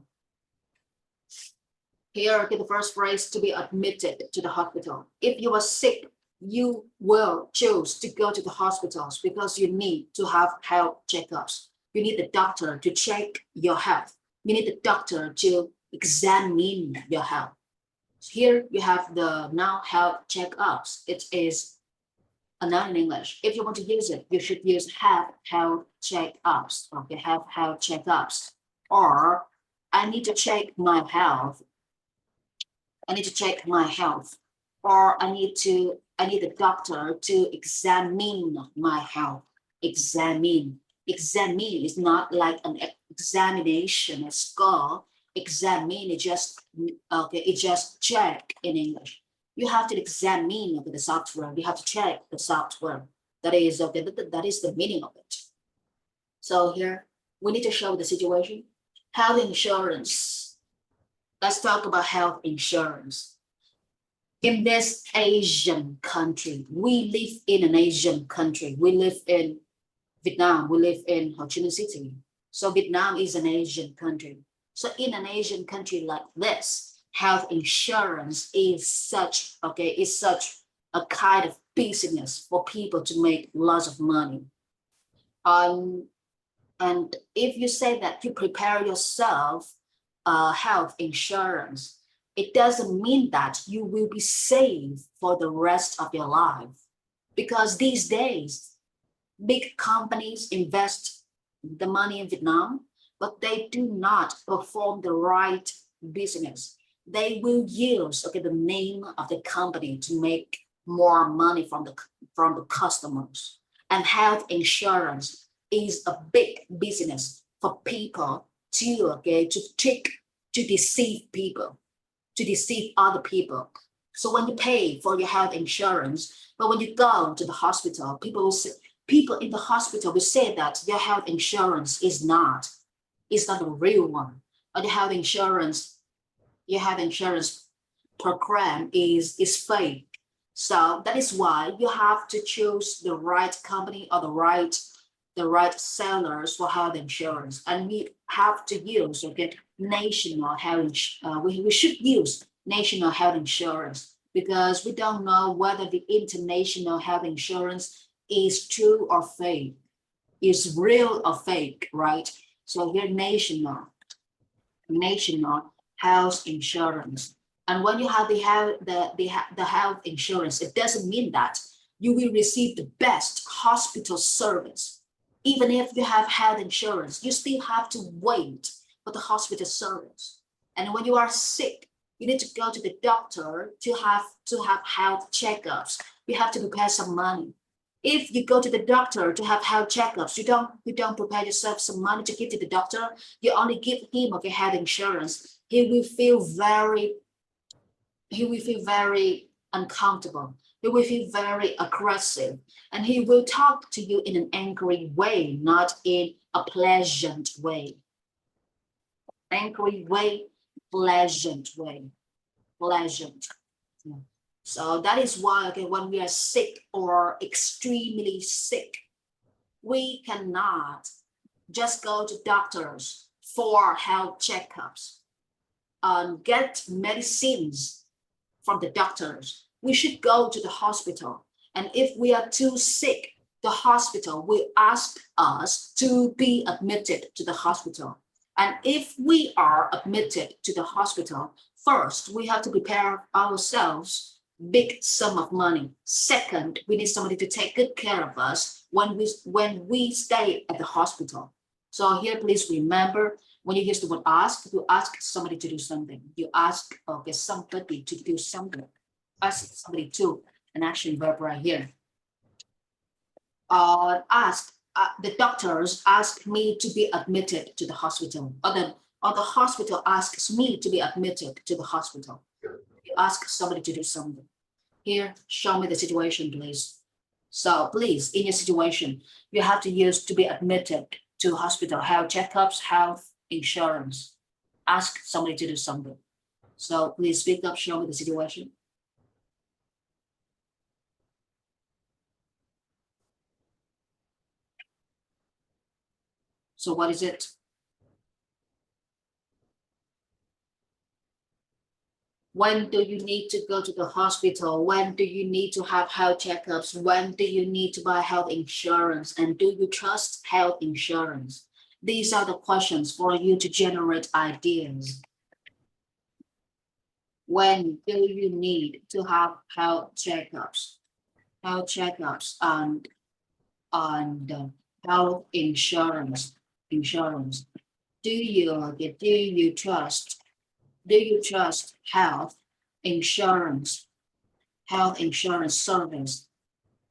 Here, okay, the first phrase, to be admitted to the hospital. If you are sick, you will choose to go to the hospitals because you need to have health checkups. You need the doctor to check your health. You need the doctor to examine your health. Here you have the noun health checkups. It is a noun in English. If you want to use it, you should use have health checkups. Okay, have health checkups. Or I need to check my health. I need to check my health. Or I need the doctor to examine my health. Examine. Examine is not like an examination at school. Examine is just okay, it's just check in English. You have to examine the software. You have to check the software. That is okay, that is the meaning of it. So here we need to show the situation. Health insurance. Let's talk about health insurance. In this Asian country, we live in an Asian country. We live in Vietnam. We live in Ho Chi Minh City. So Vietnam is an Asian country. So in an Asian country like this, health insurance is such a kind of business for people to make lots of money. And if you say that you prepare yourself health insurance, it doesn't mean that you will be safe for the rest of your life. Because these days, big companies invest the money in Vietnam, but they do not perform the right business. They will use the name of the company to make more money from the customers. And health insurance is a big business for people to deceive people, to deceive other people. So when you pay for your health insurance, but when you go to the hospital, people in the hospital will say that your health insurance is not It's not the real one. Or you have insurance program is fake. So that is why you have to choose the right company or the right sellers for health insurance. And we have to use national health. We should use national health insurance because we don't know whether the international health insurance is true or fake, is real or fake, right? So here national health insurance. And when you have the health insurance, it doesn't mean that you will receive the best hospital service. Even if you have health insurance, you still have to wait for the hospital service. And when you are sick, you need to go to the doctor to have health checkups. You have to prepare some money. If you go to the doctor to have health checkups, you don't prepare yourself some money to give to the doctor. You only give him health insurance. He will feel very uncomfortable. He will feel very aggressive, and he will talk to you in an angry way, not in a pleasant way. Angry way, pleasant way, pleasant. Yeah. So that is why, when we are sick or extremely sick, we cannot just go to doctors for health checkups and get medicines from the doctors. We should go to the hospital. And if we are too sick, the hospital will ask us to be admitted to the hospital. And if we are admitted to the hospital, first, we have to prepare ourselves big sum of money. Second, we need somebody to take good care of us when we stay at the hospital. So here, please remember, when you use the word ask, you ask somebody to do something. You ask somebody to do something. Ask somebody to, an action verb right here. The doctors ask me to be admitted to the hospital, or the hospital asks me to be admitted to the hospital. You ask somebody to do something. Here, show me the situation, please. So please, in your situation, you have to use to be admitted to hospital, health checkups, health insurance. Ask somebody to do something. So please speak up, show me the situation. So what is it? When do you need to go to the hospital? When do you need to have health checkups? When do you need to buy health insurance? And do you trust health insurance? These are the questions for you to generate ideas. When do you need to have health checkups? Health checkups and health insurance. Do you trust health insurance service?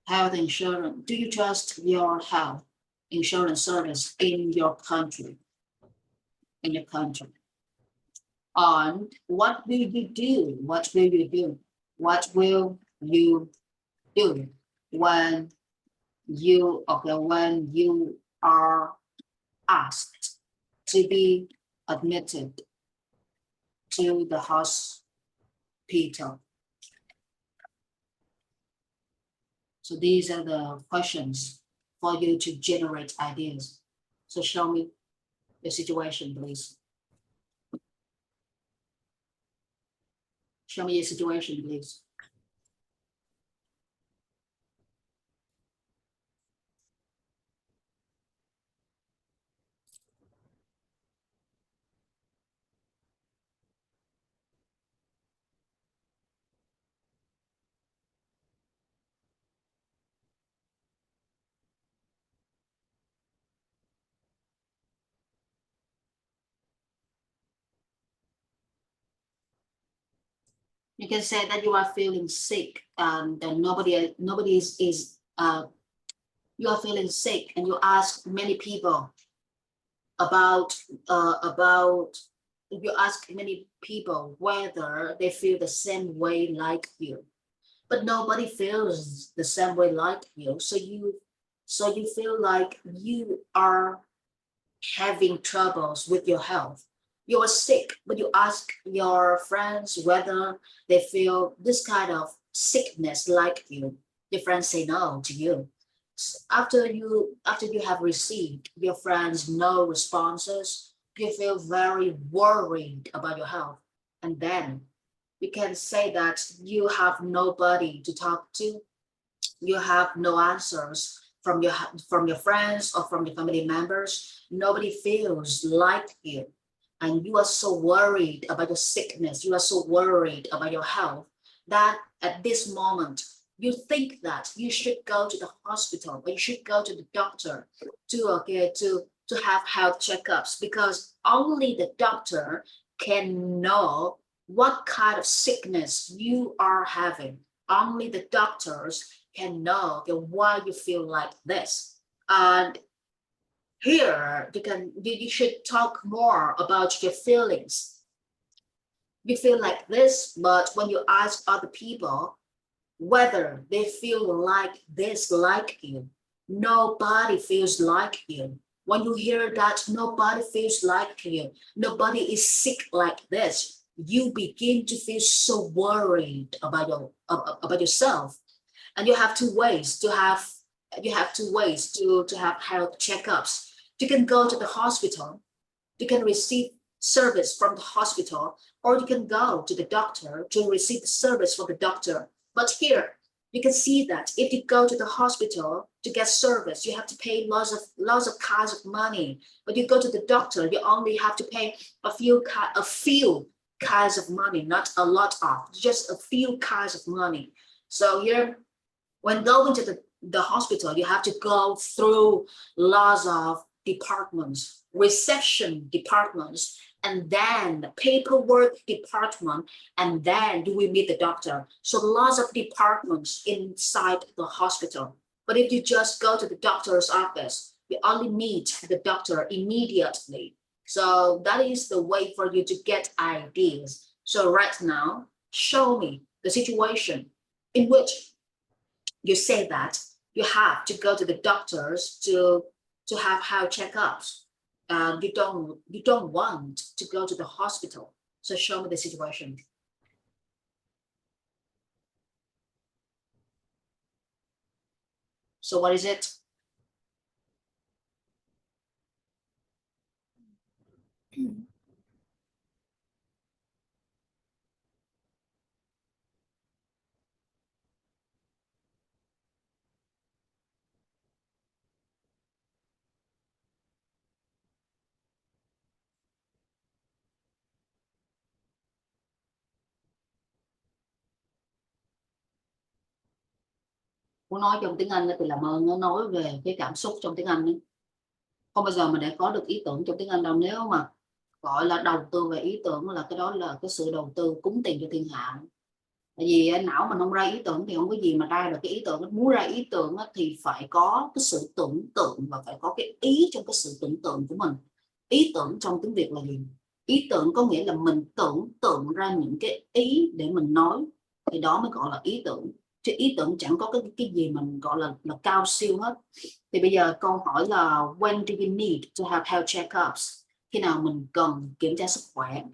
Health insurance. Do you trust your health insurance service in your country? And what will you do? What will you do when you are asked to be admitted to the hospital? So these are the questions for you to generate ideas. So show me the situation, please. Show me your situation, please. You can say that you are feeling sick and nobody is you are feeling sick and you ask many people about you ask many people whether they feel the same way like you, but nobody feels the same way like you. So you feel like you are having troubles with your health. You are sick, but you ask your friends whether they feel this kind of sickness like you. Your friends say no to you. After you have received your friends' no responses, you feel very worried about your health. And then you can say that you have nobody to talk to. You have no answers from your friends or from your family members. Nobody feels like you, and you are so worried about your sickness. You are so worried about your health that at this moment you think that you should go to the hospital or you should go to the doctor to have health checkups, because only the doctor can know what kind of sickness you are having. Only the doctors can know why you feel like this. And here you should talk more about your feelings. You feel like this, but when you ask other people whether they feel like this like you, nobody feels like you. When you hear that nobody feels like you, nobody is sick like this, you begin to feel so worried about yourself. And you have two ways to have health checkups. You can go to the hospital, you can receive service from the hospital, or you can go to the doctor to receive the service from the doctor. But here you can see that if you go to the hospital to get service, you have to pay lots of kinds of money. But you go to the doctor, you only have to pay a few kinds of money, not a lot of, just a few kinds of money. So here, when going to the hospital, you have to go through lots of departments, reception departments, and then the paperwork department, and then do we meet the doctor. So lots of departments inside the hospital. But if you just go to the doctor's office, you only meet the doctor immediately. So that is the way for you to get ideas. So right now, show me the situation in which you say that you have to go to the doctors to have health checkups. You don't want to go to the hospital. So show me the situation. So what is it? Muốn nói trong tiếng Anh thì làm ơn nó nói về cái cảm xúc trong tiếng Anh. Không bao giờ mà để có được ý tưởng trong tiếng Anh đâu. Nếu mà gọi là đầu tư về ý tưởng là cái đó là cái sự đầu tư cúng tiền cho thiên hạ. Tại vì não mình không ra ý tưởng thì không có gì mà ra được cái ý tưởng. Muốn ra ý tưởng thì phải có cái sự tưởng tượng và phải có cái ý trong cái sự tưởng tượng của mình. Ý tưởng trong tiếng Việt là gì? Ý tưởng có nghĩa là mình tưởng tượng ra những cái ý để mình nói, thì đó mới gọi là ý tưởng. Chứ ý tưởng chẳng có cái gì mình gọi là cao siêu hết. Thì bây giờ câu hỏi là when do you need to have health checkups? Khi nào mình cần kiểm tra sức khỏe?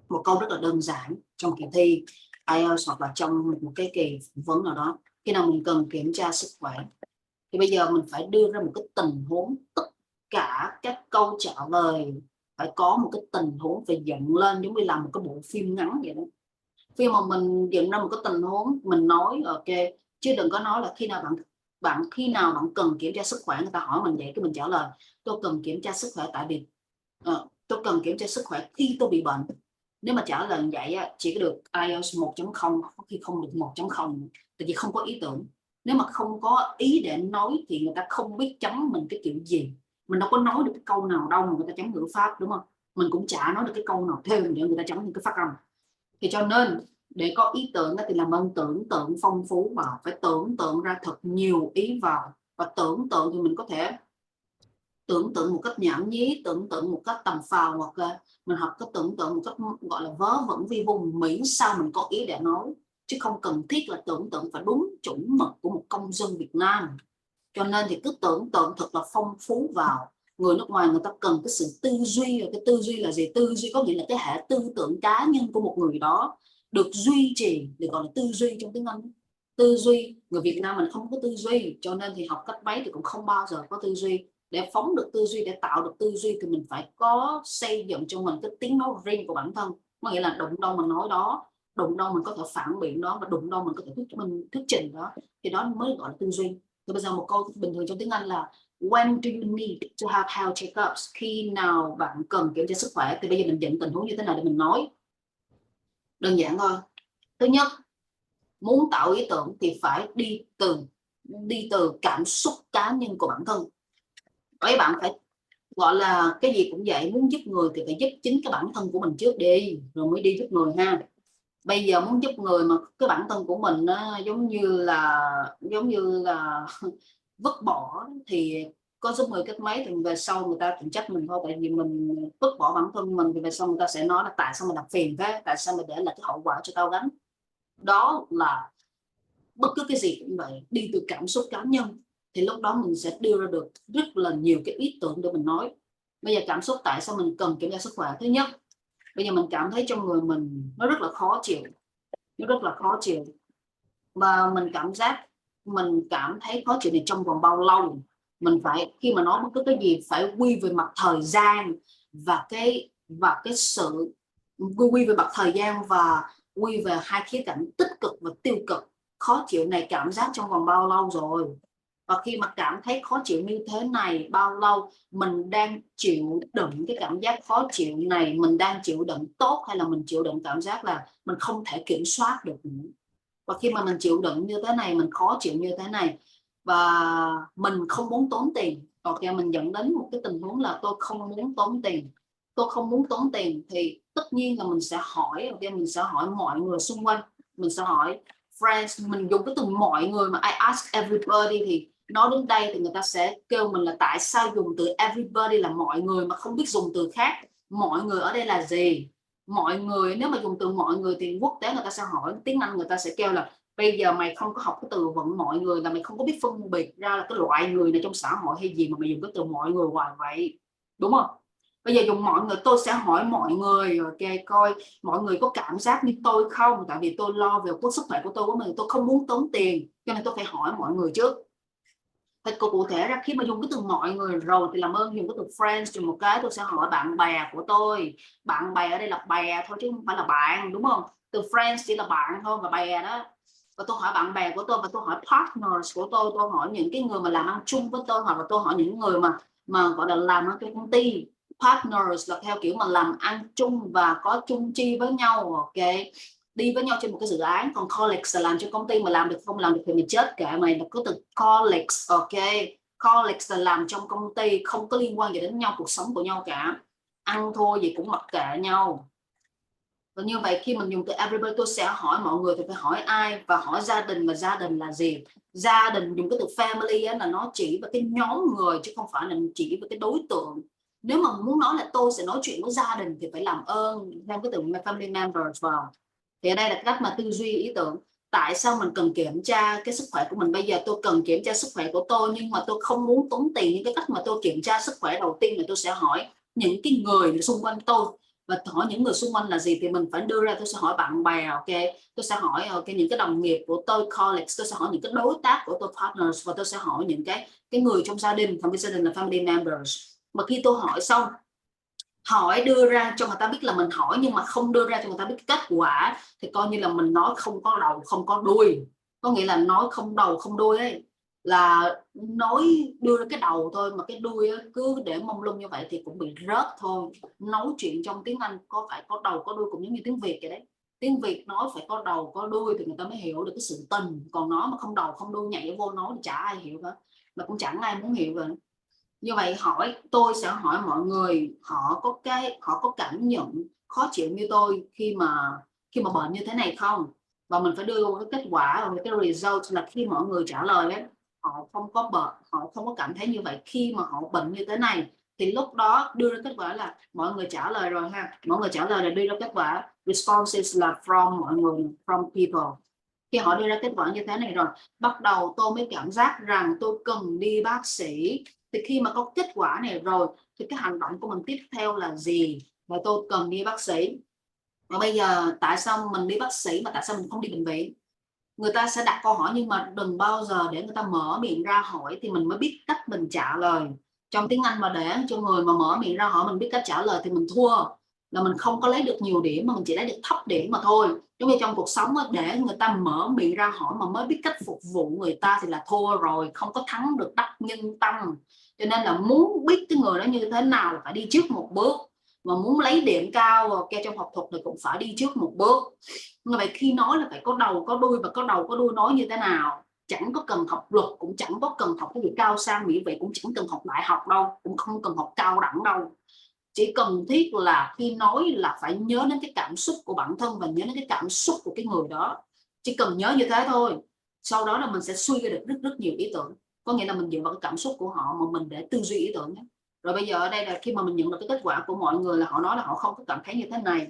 Một câu rất là đơn giản trong kỳ thi Ielts hoặc là trong một cái kỳ phỏng vấn nào đó. Khi nào mình cần kiểm tra sức khỏe? Thì bây giờ mình phải đưa ra một cái tình huống, tất cả các câu trả lời phải có một cái tình huống, phải dựng lên giống như là một cái bộ phim ngắn vậy đó. Khi mà mình dựng ra một cái tình huống, mình nói ok, chứ đừng có nói là khi nào bạn cần kiểm tra sức khỏe. Người ta hỏi mình vậy cái mình trả lời tôi cần kiểm tra sức khỏe tại vì tôi cần kiểm tra sức khỏe khi tôi bị bệnh. Nếu mà trả lời vậy chỉ có được IELTS 1.0, có khi không được 1.0, tại vì không có ý tưởng. Nếu mà không có ý để nói thì người ta không biết chấm mình cái kiểu gì. Mình đâu có nói được cái câu nào đâu mà người ta chấm ngữ pháp, đúng không? Mình cũng chả nói được cái câu nào thêm để người ta chấm những cái phát âm. Thì cho nên để có ý tưởng thì làm ơn tưởng tượng phong phú vào, phải tưởng tượng ra thật nhiều ý vào. Và tưởng tượng thì mình có thể tưởng tượng một cách nhảm nhí, tưởng tượng một cách tầm phào, hoặc là mình học cái tưởng tượng một cách gọi là vớ vẩn vi vùng, miễn sao mình có ý để nói, chứ không cần thiết là tưởng tượng phải đúng chuẩn mực của một công dân Việt Nam. Cho nên thì cứ tưởng tượng thật là phong phú vào, người nước ngoài người ta cần cái sự tư duy, và cái tư duy là gì? Tư duy có nghĩa là cái hệ tư tưởng cá nhân của một người đó được duy trì, được gọi là tư duy trong tiếng Anh. Tư duy, người Việt Nam mình không có tư duy, cho nên thì học cách mấy thì cũng không bao giờ có tư duy. Để phóng được tư duy, để tạo được tư duy thì mình phải có xây dựng cho mình cái tiếng nói riêng của bản thân, có nghĩa là đụng đâu mình nói đó, đụng đâu mình có thể phản biện đó, và đụng đâu mình có thể thuyết trình đó, thì đó mới gọi là tư duy. Thì bây giờ một câu bình thường trong tiếng Anh là when do you need to have health checkups? Khi nào bạn cần kiểm tra sức khỏe? Thì bây giờ mình dẫn tình huống như thế nào để mình nói. Đơn giản thôi. Thứ nhất, muốn tạo ý tưởng thì phải đi từ cảm xúc cá nhân của bản thân. Vậy bạn phải gọi là cái gì cũng vậy, muốn giúp người thì phải giúp chính cái bản thân của mình trước đi, rồi mới đi giúp người ha. Bây giờ muốn giúp người mà cái bản thân của mình nó giống như là vứt bỏ thì có giúp người cách mấy thì về sau người ta cũng trách mình thôi, tại vì mình vứt bỏ bản thân mình thì về sau người ta sẽ nói là tại sao mình làm phiền thế, tại sao mình để lại cái hậu quả cho tao gánh. Đó là bất cứ cái gì cũng vậy, đi từ cảm xúc cá nhân thì lúc đó mình sẽ đưa ra được rất là nhiều cái ý tưởng để mình nói. Bây giờ cảm xúc tại sao mình cần kiểm tra sức khỏe? Thứ nhất, bây giờ mình cảm thấy trong người mình nó rất là khó chịu, và mình cảm thấy khó chịu này trong vòng bao lâu. Mình phải, khi mà nói bất cứ cái gì phải quy về mặt thời gian và cái sự quy về mặt thời gian và quy về hai khía cạnh tích cực và tiêu cực. Khó chịu này cảm giác trong vòng bao lâu rồi, và khi mà cảm thấy khó chịu như thế này bao lâu, mình đang chịu đựng cái cảm giác khó chịu này, mình đang chịu đựng tốt hay là mình chịu đựng cảm giác là mình không thể kiểm soát được nữa. Và khi mà mình chịu đựng như thế này, mình khó chịu như thế này và mình không muốn tốn tiền, ok, mình dẫn đến một cái tình huống là tôi không muốn tốn tiền, thì tất nhiên là mình sẽ hỏi, ok, mình sẽ hỏi mọi người xung quanh, mình sẽ hỏi friends, mình dùng cái từ mọi người mà I ask everybody, thì nói đến đây thì người ta sẽ kêu mình là tại sao dùng từ everybody là mọi người mà không biết dùng từ khác. Mọi người ở đây là gì? Mọi người, nếu mà dùng từ mọi người thì quốc tế người ta sẽ hỏi, tiếng Anh người ta sẽ kêu là bây giờ mày không có học cái từ vựng mọi người là mày không có biết phân biệt ra là cái loại người này trong xã hội hay gì mà mày dùng cái từ mọi người hoài vậy, đúng không? Bây giờ dùng mọi người, tôi sẽ hỏi mọi người, ok, coi mọi người có cảm giác như tôi không, tại vì tôi lo về sức khỏe của tôi của mình, tôi không muốn tốn tiền cho nên tôi phải hỏi mọi người trước. Thì cụ thể ra khi mà dùng cái từ mọi người rồi thì làm ơn dùng cái từ friends cho một cái, tôi sẽ hỏi bạn bè của tôi. Bạn bè ở đây là bè thôi chứ không phải là bạn, đúng không? Từ friends chỉ là bạn thôi, và bè đó. Và tôi hỏi bạn bè của tôi, và tôi hỏi partners của tôi hỏi những cái người mà làm ăn chung với tôi, hoặc là tôi hỏi những người mà gọi là làm ở cái công ty. Partners là theo kiểu mà làm ăn chung và có chung chi với nhau, ok, đi với nhau trên một cái dự án. Còn colleagues là làm cho công ty, mà làm được không làm được thì mình chết kệ mày, là có từ colleagues, ok. Colleagues là làm trong công ty, không có liên quan gì đến nhau, cuộc sống của nhau cả, ăn thua gì cũng mặc kệ nhau. Và như vậy khi mình dùng từ everybody, tôi sẽ hỏi mọi người thì phải hỏi ai, và hỏi gia đình, và gia đình là gì? Gia đình dùng cái từ family ấy, là nó chỉ về cái nhóm người chứ không phải là chỉ về cái đối tượng. Nếu mà muốn nói là tôi sẽ nói chuyện với gia đình thì phải làm ơn thêm cái từ family members vào. Thì ở đây là cách mà tư duy ý tưởng. Tại sao mình cần kiểm tra cái sức khỏe của mình? Bây giờ tôi cần kiểm tra sức khỏe của tôi, nhưng mà tôi không muốn tốn tiền. Những cái cách mà tôi kiểm tra sức khỏe đầu tiên là tôi sẽ hỏi những cái người xung quanh tôi. Và hỏi những người xung quanh là gì thì mình phải đưa ra, tôi sẽ hỏi bạn bè, ok, tôi sẽ hỏi ok, những cái đồng nghiệp của tôi, colleagues, tôi sẽ hỏi những cái đối tác của tôi, partners, và tôi sẽ hỏi những cái người trong gia đình, family, gia đình là family members. Mà khi tôi hỏi xong, hỏi đưa ra cho người ta biết là mình hỏi, nhưng mà không đưa ra cho người ta biết kết quả, thì coi như là mình nói không có đầu không có đuôi. Có nghĩa là nói không đầu không đuôi ấy, là nói đưa ra cái đầu thôi, mà cái đuôi ấy, cứ để mông lung như vậy thì cũng bị rớt thôi. Nói chuyện trong tiếng Anh có phải có đầu có đuôi, cũng giống như tiếng Việt vậy đấy. Tiếng Việt nói phải có đầu có đuôi thì người ta mới hiểu được cái sự tình, còn nói mà không đầu không đuôi nhảy vô nói thì chả ai hiểu hết, mà cũng chẳng ai muốn hiểu rồi. Như vậy tôi sẽ hỏi mọi người họ có cảm nhận khó chịu như tôi khi mà bệnh như thế này không, và mình phải đưa cái kết quả, và cái result là khi mọi người trả lời ấy, họ không có bệnh, họ không có cảm thấy như vậy khi mà họ bệnh như thế này, thì lúc đó đưa ra kết quả là mọi người trả lời rồi ha, mọi người trả lời là đưa ra kết quả responses là from mọi người, from people. Khi họ đưa ra kết quả như thế này rồi, bắt đầu tôi mới cảm giác rằng tôi cần đi bác sĩ, Thì khi mà có kết quả này rồi thì cái hành động của mình tiếp theo là gì? Và tôi cần đi bác sĩ. Và bây giờ tại sao mình đi bác sĩ mà tại sao mình không đi bệnh viện? Người ta sẽ đặt câu hỏi nhưng mà đừng bao giờ để người ta mở miệng ra hỏi thì mình mới biết cách mình trả lời. Trong tiếng Anh mà để cho người mà mở miệng ra hỏi mình biết cách trả lời thì mình thua, là mình không có lấy được nhiều điểm mà mình chỉ lấy được thấp điểm mà thôi. Giống như trong cuộc sống để người ta mở miệng ra hỏi mà mới biết cách phục vụ người ta thì là thua rồi, không có thắng được đắc nhân tâm. Cho nên là muốn biết cái người đó như thế nào là phải đi trước một bước, mà muốn lấy điểm cao trong học thuật thì cũng phải đi trước một bước. Như vậy khi nói là phải có đầu có đuôi, và có đầu có đuôi nói như thế nào? Chẳng có cần học luật, cũng chẳng có cần học cái gì cao sang mỹ vị, cũng chẳng cần học đại học đâu, cũng không cần học cao đẳng đâu. Chỉ cần thiết là khi nói là phải nhớ đến cái cảm xúc của bản thân và nhớ đến cái cảm xúc của cái người đó. Chỉ cần nhớ như thế thôi. Sau đó là mình sẽ suy ra được rất nhiều ý tưởng. Có nghĩa là mình dựa vào cái cảm xúc của họ mà mình để tư duy ý tưởng nhé. Rồi bây giờ ở đây là khi mà mình nhận được cái kết quả của mọi người là họ nói là họ không có cảm thấy như thế này,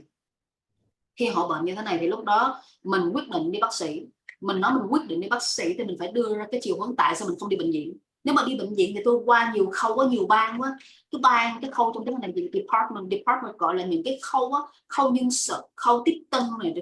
khi họ bệnh như thế này thì lúc đó mình quyết định đi bác sĩ. Mình nói mình quyết định đi bác sĩ thì mình phải đưa ra cái chiều hướng tại sao mình không đi bệnh viện. Nếu mà đi bệnh viện thì tôi qua nhiều khâu, có nhiều ban quá. Cái khâu trong cái này gì department gọi là những cái khâu á, khâu nhân sự, khâu tiếp tân này,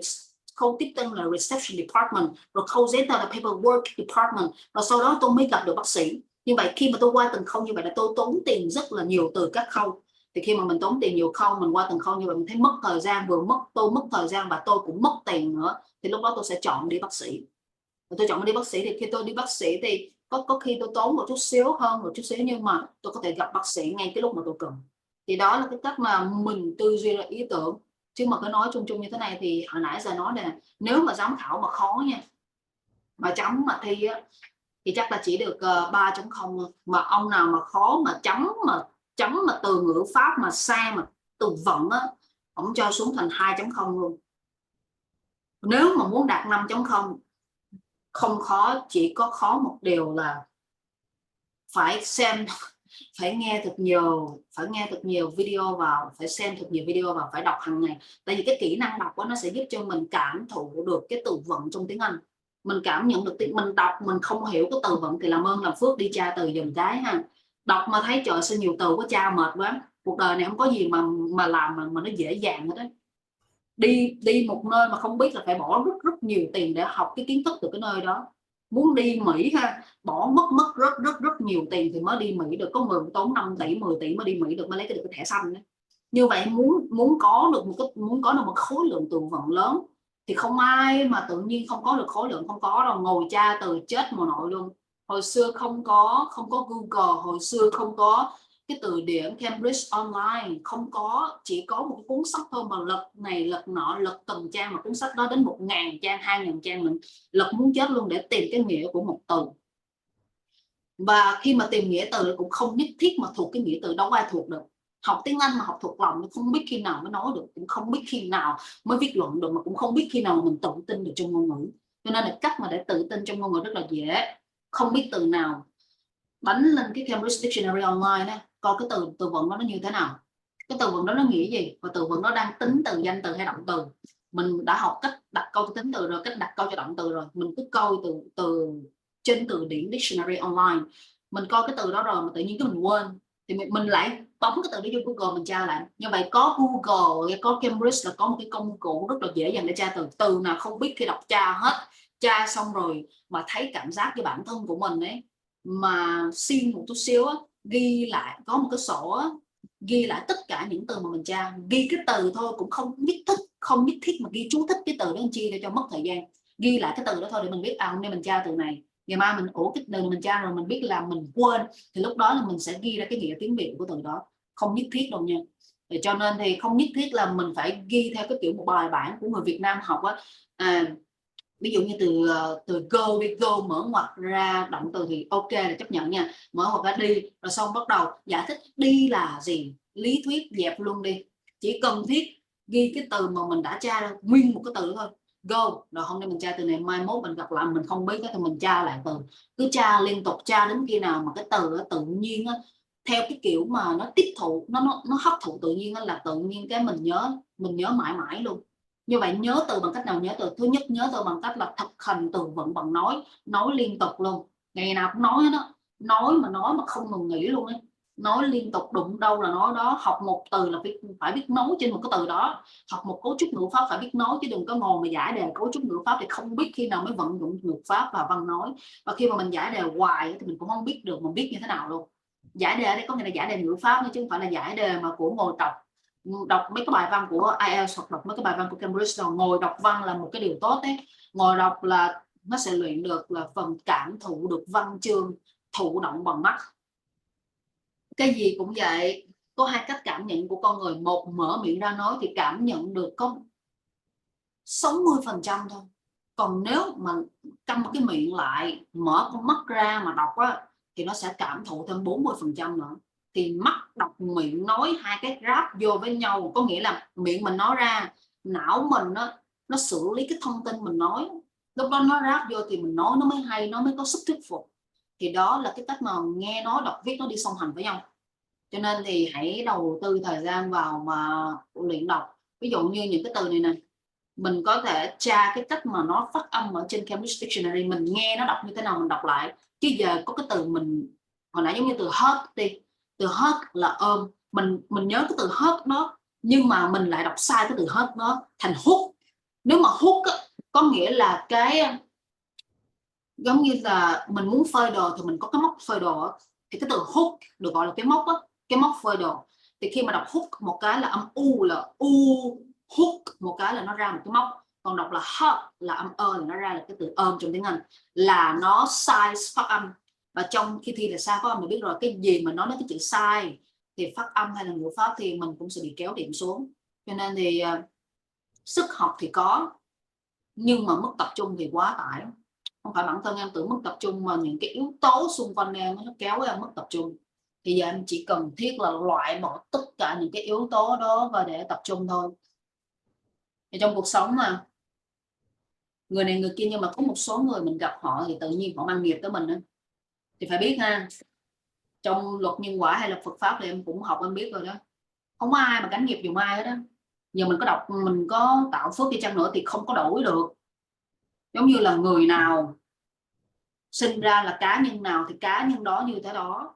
khâu tiếp tân là reception department, rồi khâu giấy tờ là paperwork department, rồi sau đó tôi mới gặp được bác sĩ. Như vậy khi mà tôi qua từng khâu như vậy là tôi tốn tiền rất là nhiều từ các khâu. Thì khi mà mình tốn tiền nhiều khâu, mình qua từng khâu như vậy mình thấy mất thời gian, tôi mất thời gian và tôi cũng mất tiền nữa, thì lúc đó tôi sẽ chọn đi bác sĩ. Và tôi chọn đi bác sĩ thì khi tôi đi bác sĩ thì có khi tôi tốn một chút xíu, hơn một chút xíu, nhưng mà tôi có thể gặp bác sĩ ngay cái lúc mà tôi cần. Thì đó là cái cách mà mình tư duy ra ý tưởng. Chứ mà cứ nói chung chung như thế này thì hồi nãy giờ nói là nếu mà giám khảo mà khó nha, mà chấm mà thi á, thì chắc là chỉ được 3.0. Mà ông nào mà khó mà chấm mà từ ngữ pháp mà sai mà từ vựng á, ông cho xuống thành 2.0 luôn. Nếu mà muốn đạt 5.0 không khó, chỉ có khó một điều là phải xem, phải nghe thật nhiều video vào, phải xem thật nhiều video vào, phải đọc hàng ngày. Tại vì cái kỹ năng đọc đó, nó sẽ giúp cho mình cảm thụ được cái từ vựng trong tiếng Anh. Mình cảm nhận được tiếng, mình đọc mình không hiểu cái từ vựng thì làm ơn làm phước đi tra từ giùm cái ha. Đọc mà thấy trời sao nhiều từ quá, cha mệt quá. Cuộc đời này không có gì mà làm mà nó dễ dàng hết đấy. Đi một nơi mà không biết là phải bỏ rất nhiều tiền để học cái kiến thức từ cái nơi đó. Muốn đi Mỹ ha, bỏ mất rất nhiều tiền thì mới đi Mỹ được. Có người tốn 5 tỷ 10 tỷ mới đi Mỹ được, mới lấy được cái thẻ xanh đấy. Như vậy muốn có được một khối lượng từ vựng lớn thì không ai mà tự nhiên không có được khối lượng, không có đâu. Ngồi tra từ chết mà nội luôn. Hồi xưa không có Google, hồi xưa không có cái từ điển Cambridge Online, không có, chỉ có một cuốn sách thôi mà lật này lật nọ, lật từng trang, mà cuốn sách đó đến 1.000 trang 2.000 trang, mình lật muốn chết luôn để tìm cái nghĩa của một từ. Và khi mà tìm nghĩa từ cũng không nhất thiết mà thuộc cái nghĩa từ, đâu ai thuộc được. Học tiếng Anh mà học thuộc lòng không biết khi nào mới nói được, cũng không biết khi nào mới viết luận được, mà cũng không biết khi nào mình tự tin được trong ngôn ngữ. Cho nên là cách mà để tự tin trong ngôn ngữ rất là dễ. Không biết từ nào, đánh lên cái Cambridge Dictionary online đó, coi cái từ vựng đó nó như thế nào, cái từ vựng đó nó nghĩa gì, và từ vựng nó đang tính từ, danh từ hay động từ. Mình đã học cách đặt câu cho tính từ rồi, cách đặt câu cho động từ rồi, mình cứ coi từ trên từ điển dictionary online, mình coi cái từ đó rồi mà tự nhiên cái mình quên thì mình lại bấm cái từ đó vô Google mình tra lại. Như vậy có Google, có Cambridge là có một cái công cụ rất là dễ dàng để tra từ nào không biết khi đọc tra hết. Tra xong rồi mà thấy cảm giác với bản thân của mình ấy, mà xin một chút xíu á, ghi lại, có một cái sổ á, ghi lại tất cả những từ mà mình tra, ghi cái từ thôi, cũng không nhất thiết mà ghi chú thích cái từ đó làm chi để cho mất thời gian. Ghi lại cái từ đó thôi để mình biết hôm nay mình tra từ này, ngày mai mình cái từ mình tra rồi mình biết là mình quên, thì lúc đó là mình sẽ ghi ra cái nghĩa tiếng Việt của từ đó. Không nhất thiết đâu nha. Cho nên thì không nhất thiết là mình phải ghi theo cái kiểu một bài bản của người Việt Nam học á. Ví dụ như từ go đi, go mở ngoặc ra động từ thì ok là chấp nhận nha, mở ngoặc ra đi, rồi xong bắt đầu giải thích đi là gì, lý thuyết dẹp luôn đi, chỉ cần thiết ghi cái từ mà mình đã tra ra nguyên một cái từ thôi. Go, rồi hôm nay mình tra từ này, mai mốt mình gặp lại mình không biết thì mình tra lại từ, cứ tra liên tục, tra đến khi nào mà cái từ đó tự nhiên á, theo cái kiểu mà nó tiếp thụ, nó hấp thụ tự nhiên á, là tự nhiên cái mình nhớ mãi mãi luôn. Như vậy nhớ từ bằng cách nào? Nhớ từ thứ nhất, nhớ từ bằng cách là thực hành từ vựng bằng nói liên tục luôn, ngày nào cũng nói đó. nói mà không ngừng nghỉ luôn ấy, nói liên tục, đụng đâu là nói đó. Học một từ là phải biết nói trên một cái từ đó, học một cấu trúc ngữ pháp phải biết nói, chứ đừng có ngồi mà giải đề cấu trúc ngữ pháp thì không biết khi nào mới vận dụng ngữ pháp và văn nói. Và khi mà mình giải đề hoài thì mình cũng không biết được mình biết như thế nào luôn. Giải đề đây có nghĩa là giải đề ngữ pháp chứ không phải là giải đề mà của ngồi đọc mấy cái bài văn của IELTS hoặc đọc mấy cái bài văn của Cambridge. Ngồi đọc văn là một cái điều tốt đấy, ngồi đọc là nó sẽ luyện được là phần cảm thụ được văn chương, thụ động bằng mắt. Cái gì cũng vậy, có hai cách cảm nhận của con người. Một, mở miệng ra nói thì cảm nhận được có 60% thôi, còn nếu mà câm cái miệng lại, mở con mắt ra mà đọc á, thì nó sẽ cảm thụ thêm 40% nữa. Thì mắt, đọc, miệng, nói, hai cái ráp vô với nhau, có nghĩa là miệng mình nói ra, não mình nó xử lý cái thông tin mình nói, lúc đó nó ráp vô thì mình nói nó mới hay, nó mới có sức thuyết phục. Thì đó là cái cách mà nghe nói đọc viết nó đi song hành với nhau. Cho nên thì hãy đầu tư thời gian vào mà luyện đọc. Ví dụ như những cái từ này này, mình có thể tra cái cách mà nó phát âm ở trên Cambridge Dictionary, mình nghe nó đọc như thế nào mình đọc lại. Chứ giờ có cái từ mình hồi nãy giống như từ hurt đi, từ hurt là ôm, mình nhớ cái từ hurt đó, nhưng mà mình lại đọc sai cái từ hurt đó thành hút. Nếu mà hút có nghĩa là cái giống như là mình muốn phơi đồ thì mình có cái móc phơi đồ, thì cái từ hút được gọi là cái móc đó, cái móc phơi đồ. Thì khi mà đọc hút một cái là âm u là u, hút một cái là nó ra một cái móc, còn đọc là hurt là âm ơ là nó ra là cái từ ôm trong tiếng Anh, là nó sai phát âm. Và trong khi thi là sai phát âm mình biết rồi, cái gì mà nói đến cái chữ sai thì phát âm hay là ngữ pháp thì mình cũng sẽ bị kéo điểm xuống. Cho nên thì sức học thì có, nhưng mà mức tập trung thì quá tải. Không phải bản thân em tự mất tập trung mà những cái yếu tố xung quanh em nó kéo em mất tập trung. Thì giờ em chỉ cần thiết là loại bỏ tất cả những cái yếu tố đó và để tập trung thôi. Thì trong cuộc sống mà người này người kia, nhưng mà có một số người mình gặp họ thì tự nhiên họ mang nghiệp tới mình đó. Thì phải biết ha, trong luật nhân quả hay là Phật pháp thì em cũng học em biết rồi đó, không có ai mà gánh nghiệp dùm ai hết đó. Giờ mình có đọc, mình có tạo phước đi chăng nữa thì không có đổi được. Giống như là người nào sinh ra là cá nhân nào thì cá nhân đó như thế đó,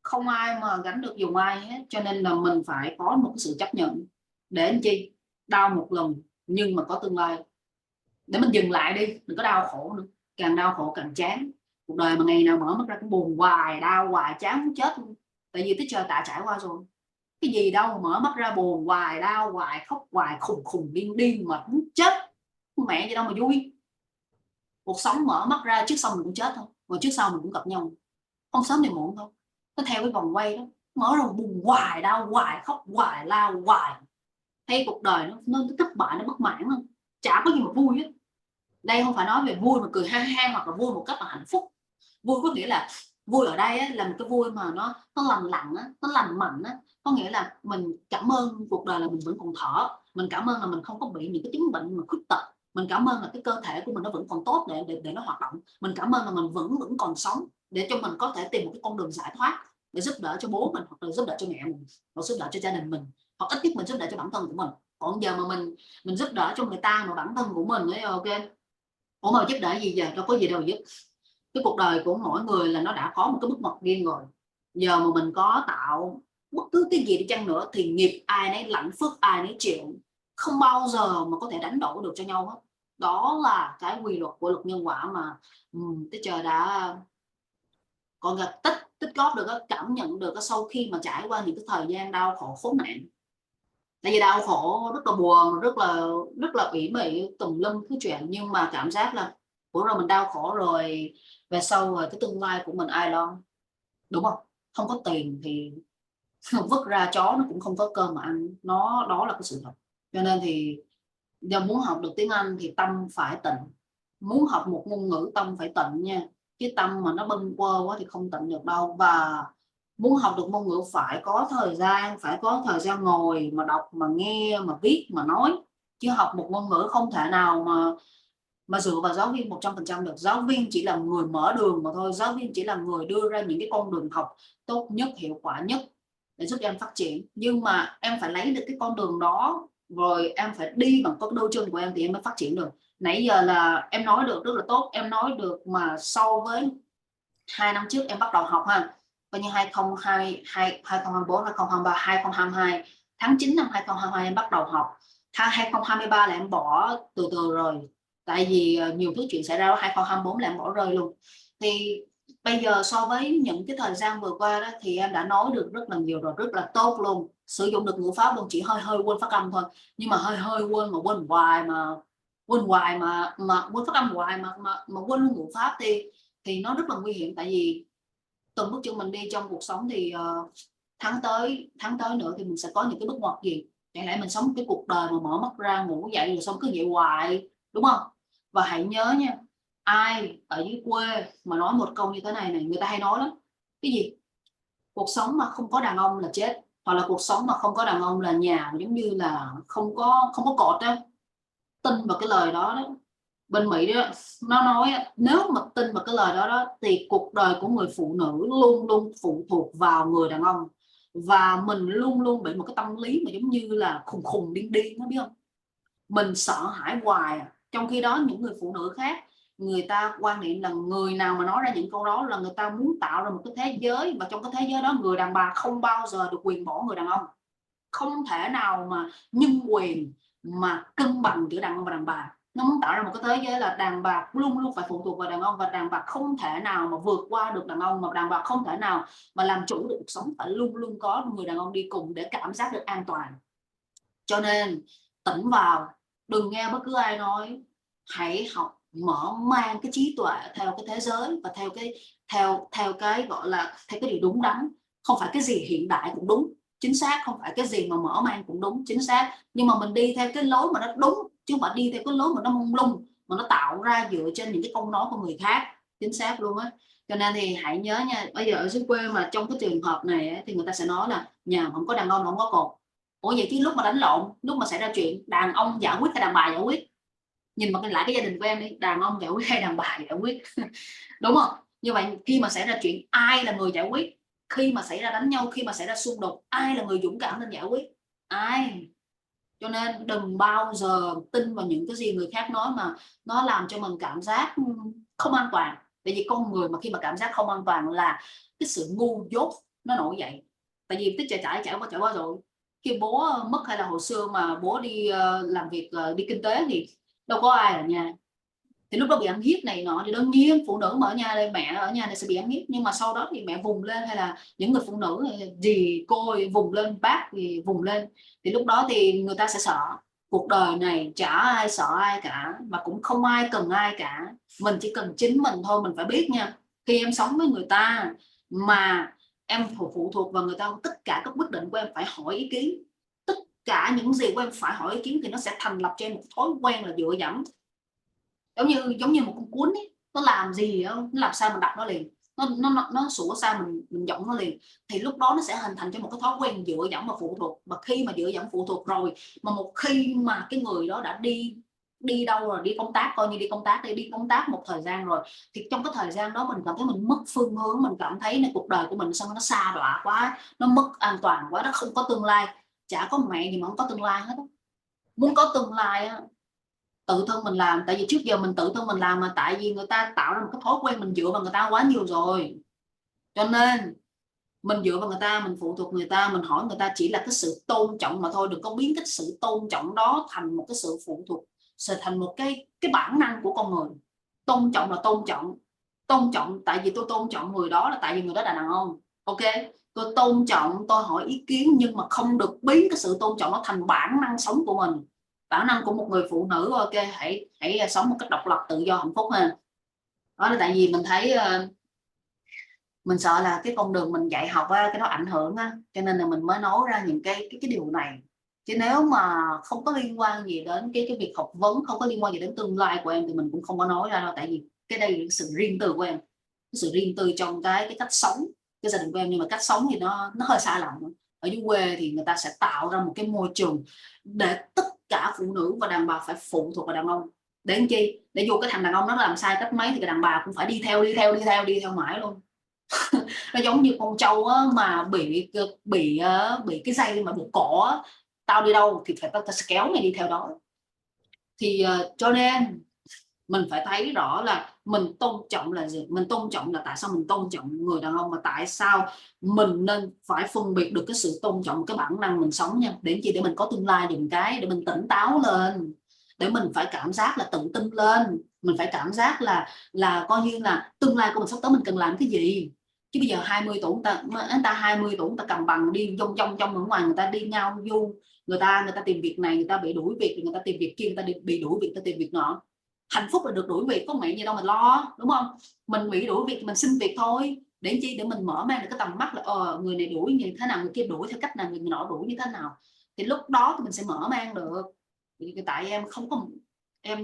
không ai mà gánh được dùng ai hết. Cho nên là mình phải có một cái sự chấp nhận để anh chi đau một lần nhưng mà có tương lai, để mình dừng lại đi, đừng có đau khổ nữa, càng đau khổ càng chán. Cuộc đời mà ngày nào mở mắt ra cũng buồn hoài, đau hoài, chán muốn chết luôn. Tại vì tới trời tạ trải qua rồi, cái gì đâu mà mở mắt ra buồn hoài, đau hoài, khóc hoài, khùng khùng điên điên mà muốn chết. Mẹ gì đâu mà vui. Cuộc sống mở mắt ra trước sau mình cũng chết thôi, rồi trước sau mình cũng gặp nhau, không sớm thì muộn thôi. Nó theo cái vòng quay đó, mở ra buồn hoài, đau hoài, khóc hoài, lao hoài. Thấy cuộc đời nó thất bại, nó bất mãn không, chả có gì mà vui hết. Đây không phải nói về vui mà cười ha ha, hoặc là vui một cách là hạnh phúc. Vui có nghĩa là vui ở đây là một cái vui mà nó lành lặn, nó lành mạnh. Có nghĩa là mình cảm ơn cuộc đời là mình vẫn còn thở, mình cảm ơn là mình không có bị những cái chứng bệnh mà khuyết tật, mình cảm ơn là cái cơ thể của mình nó vẫn còn tốt để nó hoạt động, mình cảm ơn là mình vẫn còn sống, để cho mình có thể tìm một cái con đường giải thoát để giúp đỡ cho bố mình, hoặc là giúp đỡ cho mẹ mình, hoặc giúp đỡ cho gia đình mình, hoặc ít nhất mình giúp đỡ cho bản thân của mình. Còn giờ mà mình giúp đỡ cho người ta mà bản thân của mình ấy, ok, ủa mà giúp đỡ gì giờ, đâu có gì đâu giúp. Cái cuộc đời của mỗi người là nó đã có một cái bước ngoặt riêng rồi. Giờ mà mình có tạo bất cứ cái gì đi chăng nữa thì nghiệp ai nấy lãnh, phước ai nấy chịu, không bao giờ mà có thể đánh đổi được cho nhau hết. Đó là cái quy luật của luật nhân quả mà cái trời đã còn gặp tích góp được, cảm nhận được sau khi mà trải qua những cái thời gian đau khổ khốn nạn. Tại vì đau khổ rất là buồn, rất là ủy mị tùm lum thứ chuyện, nhưng mà cảm giác là bữa rồi mình đau khổ rồi, về sau rồi cái tương lai của mình ai lo, đúng không? Không có tiền thì vứt ra chó nó cũng không có cơm mà ăn, nó đó là cái sự thật. Cho nên thì giờ muốn học được tiếng Anh thì tâm phải tịnh, muốn học một ngôn ngữ tâm phải tịnh nha, chứ tâm mà nó bâng quơ quá thì không tịnh được đâu. Và muốn học được ngôn ngữ phải có thời gian, phải có thời gian ngồi mà đọc, mà nghe, mà viết, mà nói. Chứ học một ngôn ngữ không thể nào mà dựa vào giáo viên 100% được. Giáo viên chỉ là người mở đường mà thôi, giáo viên chỉ là người đưa ra những cái con đường học tốt nhất, hiệu quả nhất để giúp em phát triển. Nhưng mà em phải lấy được cái con đường đó, rồi em phải đi bằng con đôi chân của em thì em mới phát triển được. Nãy giờ là em nói được rất là tốt, em nói được mà so với 2 năm trước em bắt đầu học ha, coi như 2022, 2024, 2023, 2022, tháng 9 năm 2022 em bắt đầu học. Tháng 2023 là em bỏ từ từ rồi, tại vì nhiều thứ chuyện xảy ra. 2024 là em bỏ rơi luôn. Thì bây giờ so với những cái thời gian vừa qua đó thì em đã nói được rất là nhiều rồi, rất là tốt luôn, sử dụng được ngữ pháp luôn, chỉ hơi hơi quên phát âm thôi. Nhưng mà hơi hơi quên mà quên hoài, mà quên hoài mà quên phát âm hoài mà quên ngữ pháp thì nó rất là nguy hiểm. Tại vì từng bước chân mình đi trong cuộc sống thì tháng tới nữa thì mình sẽ có những cái bước ngoặt gì. Chẳng lẽ mình sống cái cuộc đời mà mở mắt ra ngủ dậy rồi xong cứ vậy hoài, đúng không? Và hãy nhớ nha, ai ở dưới quê mà nói một câu như thế này này, người ta hay nói lắm, cái gì cuộc sống mà không có đàn ông là chết, hoặc là cuộc sống mà không có đàn ông là nhà giống như là không có cột đó. Tin vào cái lời đó đó. Bên Mỹ đó, nó nói nếu mà tin vào cái lời đó đó thì cuộc đời của người phụ nữ luôn luôn phụ thuộc vào người đàn ông, và mình luôn luôn bị một cái tâm lý mà giống như là khùng khùng điên điên, nó biết không? Mình sợ hãi hoài trong khi đó những người phụ nữ khác, người ta quan niệm là người nào mà nói ra những câu đó là người ta muốn tạo ra một cái thế giới, và trong cái thế giới đó người đàn bà không bao giờ được quyền bỏ người đàn ông, không thể nào mà nhân quyền mà cân bằng giữa đàn ông và đàn bà. Nó muốn tạo ra một cái thế giới là đàn bà luôn luôn phải phụ thuộc vào đàn ông, và đàn bà không thể nào mà vượt qua được đàn ông, mà đàn bà không thể nào mà làm chủ được cuộc sống, phải luôn luôn có người đàn ông đi cùng để cảm giác được an toàn. Cho nên tỉnh vào, đừng nghe bất cứ ai nói, hãy học mở mang cái trí tuệ theo cái thế giới và theo cái gọi là theo cái điều đúng đắn. Không phải cái gì hiện đại cũng đúng chính xác, không phải cái gì mà mở mang cũng đúng chính xác, nhưng mà mình đi theo cái lối mà nó đúng, chứ không phải đi theo cái lối mà nó mông lung, mà nó tạo ra dựa trên những cái câu nói của người khác. Chính xác luôn á. Cho nên thì hãy nhớ nha, bây giờ ở dưới quê mà trong cái trường hợp này thì người ta sẽ nói là nhà không có đàn ông không có cột. Ủa vậy chứ lúc mà đánh lộn, lúc mà xảy ra chuyện, đàn ông giải quyết hay đàn bà giải quyết? Nhìn mà lại cái gia đình của em đi, đàn ông giải quyết hay đàn bà giải quyết? Đúng không? Như vậy khi mà xảy ra chuyện, ai là người giải quyết? Khi mà xảy ra đánh nhau, khi mà xảy ra xung đột, ai là người dũng cảm lên giải quyết? Ai? Cho nên đừng bao giờ tin vào những cái gì người khác nói mà nó làm cho mình cảm giác không an toàn. Tại vì con người mà khi mà cảm giác không an toàn là cái sự ngu dốt nó nổi dậy. Tại vì tích trải qua rồi. Khi bố mất hay là hồi xưa mà bố đi làm việc, đi kinh tế thì đâu có ai ở nhà, thì lúc đó bị ăn hiếp này nọ thì đương nhiên phụ nữ mà ở nhà đây, mẹ ở nhà này sẽ bị ăn hiếp. Nhưng mà sau đó thì mẹ vùng lên, hay là những người phụ nữ dì cô vùng lên, bác thì vùng lên, thì lúc đó thì người ta sẽ sợ. Cuộc đời này chả ai sợ ai cả, mà cũng không ai cần ai cả, mình chỉ cần chính mình thôi. Mình phải biết nha, khi em sống với người ta mà em phụ thuộc vào người ta, tất cả các quyết định của em phải hỏi ý kiến, tất cả những gì của em phải hỏi ý kiến, thì nó sẽ thành lập cho em một thói quen là dựa dẫm. Giống như một con cuốn ấy, nó làm gì không, nó làm sao mình đọc nó liền, nó sủa sao mình giọng nó liền. Thì lúc đó nó sẽ hình thành cho một cái thói quen dựa dẫm và phụ thuộc. Và khi mà dựa dẫm phụ thuộc rồi, mà một khi mà cái người đó đã đi đi đâu rồi, đi công tác, coi như đi công tác, đi công tác một thời gian rồi, thì trong cái thời gian đó mình cảm thấy mình mất phương hướng, mình cảm thấy là cuộc đời của mình sao nó xa đọa quá, nó mất an toàn quá, nó không có tương lai. Chả có mẹ gì mà không có tương lai hết. Muốn có tương lai á, tự thân mình làm. Tại vì trước giờ mình tự thân mình làm, mà tại vì người ta tạo ra một cái thói quen mình dựa vào người ta quá nhiều rồi, cho nên mình dựa vào người ta, mình phụ thuộc người ta, mình hỏi người ta chỉ là cái sự tôn trọng mà thôi. Đừng có biến cái sự tôn trọng đó thành một cái sự phụ thuộc, sẽ thành một cái bản năng của con người. Tôn trọng là tôn trọng tại vì tôi tôn trọng người đó là tại vì người đó là đàn ông, ok. Tôi tôn trọng, tôi hỏi ý kiến, nhưng mà không được biến cái sự tôn trọng nó thành bản năng sống của mình, bản năng của một người phụ nữ. Ok, hãy sống một cách độc lập, tự do, hạnh phúc ha. Đó là tại vì mình thấy mình sợ là cái con đường mình dạy học á, cái nó ảnh hưởng á, cho nên là mình mới nói ra những cái điều này. Chứ nếu mà không có liên quan gì đến cái việc học vấn, không có liên quan gì đến tương lai của em, thì mình cũng không có nói ra đâu. Tại vì cái đây là sự riêng tư của em, cái sự riêng tư trong cái cách sống, cái gia đình của em. Nhưng mà cách sống thì nó hơi xa lầm. Ở dưới quê thì người ta sẽ tạo ra một cái môi trường để tất cả phụ nữ và đàn bà phải phụ thuộc vào đàn ông. Để làm chi? Để dù cái thằng đàn ông nó làm sai cách mấy thì cái đàn bà cũng phải đi theo mãi luôn. Nó giống như con trâu á, mà bị cái dây mà buộc cổ á, tao đi đâu thì phải tao sẽ kéo mày đi theo đó. Thì cho nên Mình phải thấy rõ là mình tôn trọng là gì, mình tôn trọng là tại sao mình tôn trọng người đàn ông, mà tại sao mình nên phải phân biệt được cái sự tôn trọng, cái bản năng mình sống nha. Để chi? Để mình có tương lai, đừng cái để mình tỉnh táo lên, để mình phải cảm giác là tự tin lên, mình phải cảm giác là coi như là tương lai của mình sắp tới mình cần làm cái gì. Chứ bây giờ 20 tuổi người ta 20 tuổi người ta cầm bằng đi trong ở ngoài, người ta đi ngao du, người ta tìm việc này, người ta bị đuổi việc, người ta tìm việc kia, người ta bị đuổi việc, người ta tìm việc nọ. Hạnh phúc là được đuổi việc, có mẹ gì đâu mình lo, đúng không? Mình bị đuổi việc mình xin việc thôi, để chi? Để mình mở mang được cái tầm mắt là người này đuổi như thế nào, người kia đuổi theo cách nào, người nọ đuổi như thế nào, thì lúc đó thì mình sẽ mở mang được. Tại em không có, em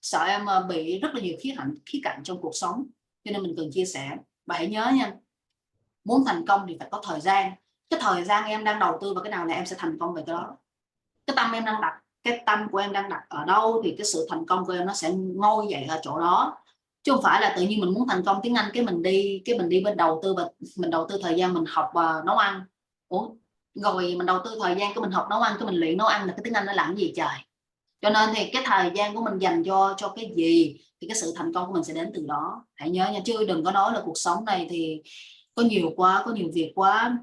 sợ em bị rất là nhiều khía cạnh trong cuộc sống, cho nên mình cần chia sẻ. Và hãy nhớ nha, muốn thành công thì phải có thời gian. Cái thời gian em đang đầu tư vào cái nào là em sẽ thành công về cái đó. Cái tâm em đang đặt, cái tâm của em đang đặt ở đâu thì cái sự thành công của em nó sẽ ngôi dậy ở chỗ đó. Chứ không phải là tự nhiên mình muốn thành công tiếng Anh cái mình đi bên đầu tư, và mình đầu tư thời gian mình học nấu ăn. Ủa, rồi mình đầu tư thời gian cái mình học nấu ăn, cái mình luyện nấu ăn, là cái tiếng Anh nó làm gì trời. Cho nên thì cái thời gian của mình dành cho cái gì thì cái sự thành công của mình sẽ đến từ đó. Hãy nhớ nha, chứ đừng có nói là cuộc sống này thì có nhiều quá, có nhiều việc quá.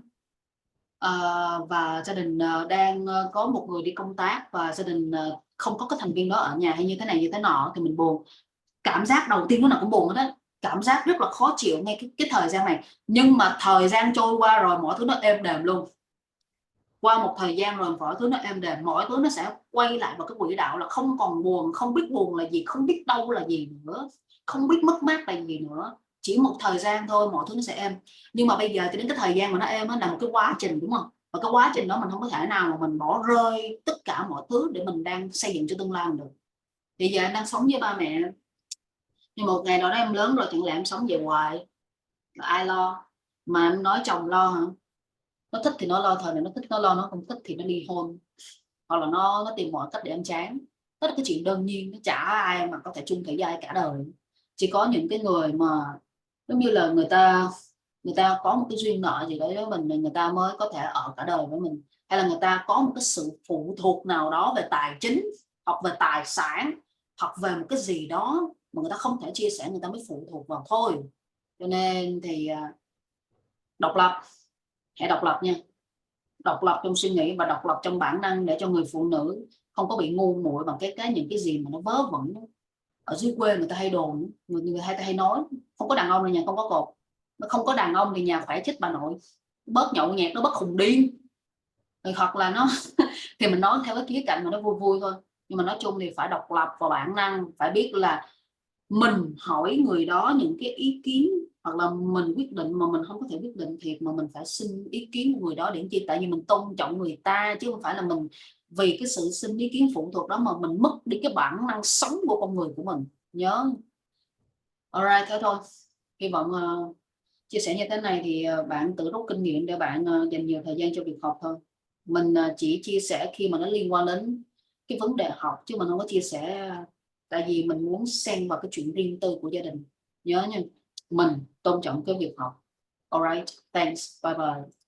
Và gia đình đang có một người đi công tác, và gia đình không có cái thành viên đó ở nhà, hay như thế này như thế nọ, thì mình buồn. Cảm giác đầu tiên lúc nào cũng buồn hết á, cảm giác rất là khó chịu ngay cái thời gian này. Nhưng mà thời gian trôi qua rồi mọi thứ nó êm đềm luôn. Qua một thời gian rồi mọi thứ nó êm đềm, mọi thứ nó sẽ quay lại vào cái quỹ đạo, là không còn buồn, không biết buồn là gì, không biết đau là gì nữa, không biết mất mát là gì nữa. Chỉ một thời gian thôi mọi thứ nó sẽ êm. Nhưng mà bây giờ thì đến cái thời gian mà nó êm là một cái quá trình, đúng không? Và cái quá trình đó mình không có thể nào mà mình bỏ rơi tất cả mọi thứ để mình đang xây dựng cho tương lai được. Thì giờ em đang sống với ba mẹ, nhưng một ngày nào đó em lớn rồi, chẳng lẽ em sống về hoài, ai lo? Mà em nói chồng lo hả? Nó thích thì nó lo thời này, nó thích nó lo, nó không thích thì nó ly hôn, hoặc là nó tìm mọi cách để em chán. Đó là cái chuyện đơn nhiên, nó chả ai mà có thể chung thủy với ai cả đời. Chỉ có những cái người mà giống như là người ta có một cái duyên nợ gì đó với mình, người ta mới có thể ở cả đời với mình. Hay là người ta có một cái sự phụ thuộc nào đó về tài chính, hoặc về tài sản, hoặc về một cái gì đó mà người ta không thể chia sẻ, người ta mới phụ thuộc vào thôi. Cho nên thì độc lập, hãy độc lập nha. Độc lập trong suy nghĩ và độc lập trong bản năng, để cho người phụ nữ không có bị ngu muội bằng những cái gì mà nó vớ vẩn. Ở dưới quê người ta hay đồn, người hay nói không có đàn ông thì nhà không có cột, nó không có đàn ông thì nhà khỏe chết bà nội, bớt nhậu nhẹt nó bớt khùng điên. Rồi hoặc là nó thì mình nói theo cái khía cạnh mà nó vui vui thôi. Nhưng mà nói chung thì phải độc lập và bản năng, phải biết là mình hỏi người đó những cái ý kiến, hoặc là mình quyết định mà mình không có thể quyết định thiệt, mà mình phải xin ý kiến của người đó để chi? Tại vì mình tôn trọng người ta, chứ không phải là mình vì cái sự xin ý kiến phụ thuộc đó mà mình mất đi cái bản năng sống của con người của mình. Nhớ. Alright, thế thôi. Hy vọng chia sẻ như thế này thì bạn tự rút kinh nghiệm để bạn dành nhiều thời gian cho việc học thôi. Mình chỉ chia sẻ khi mà nó liên quan đến cái vấn đề học, chứ mình không có chia sẻ tại vì mình muốn xen vào cái chuyện riêng tư của gia đình. Nhớ nha, mình tôn trọng cái việc học. Alright, thanks, bye bye.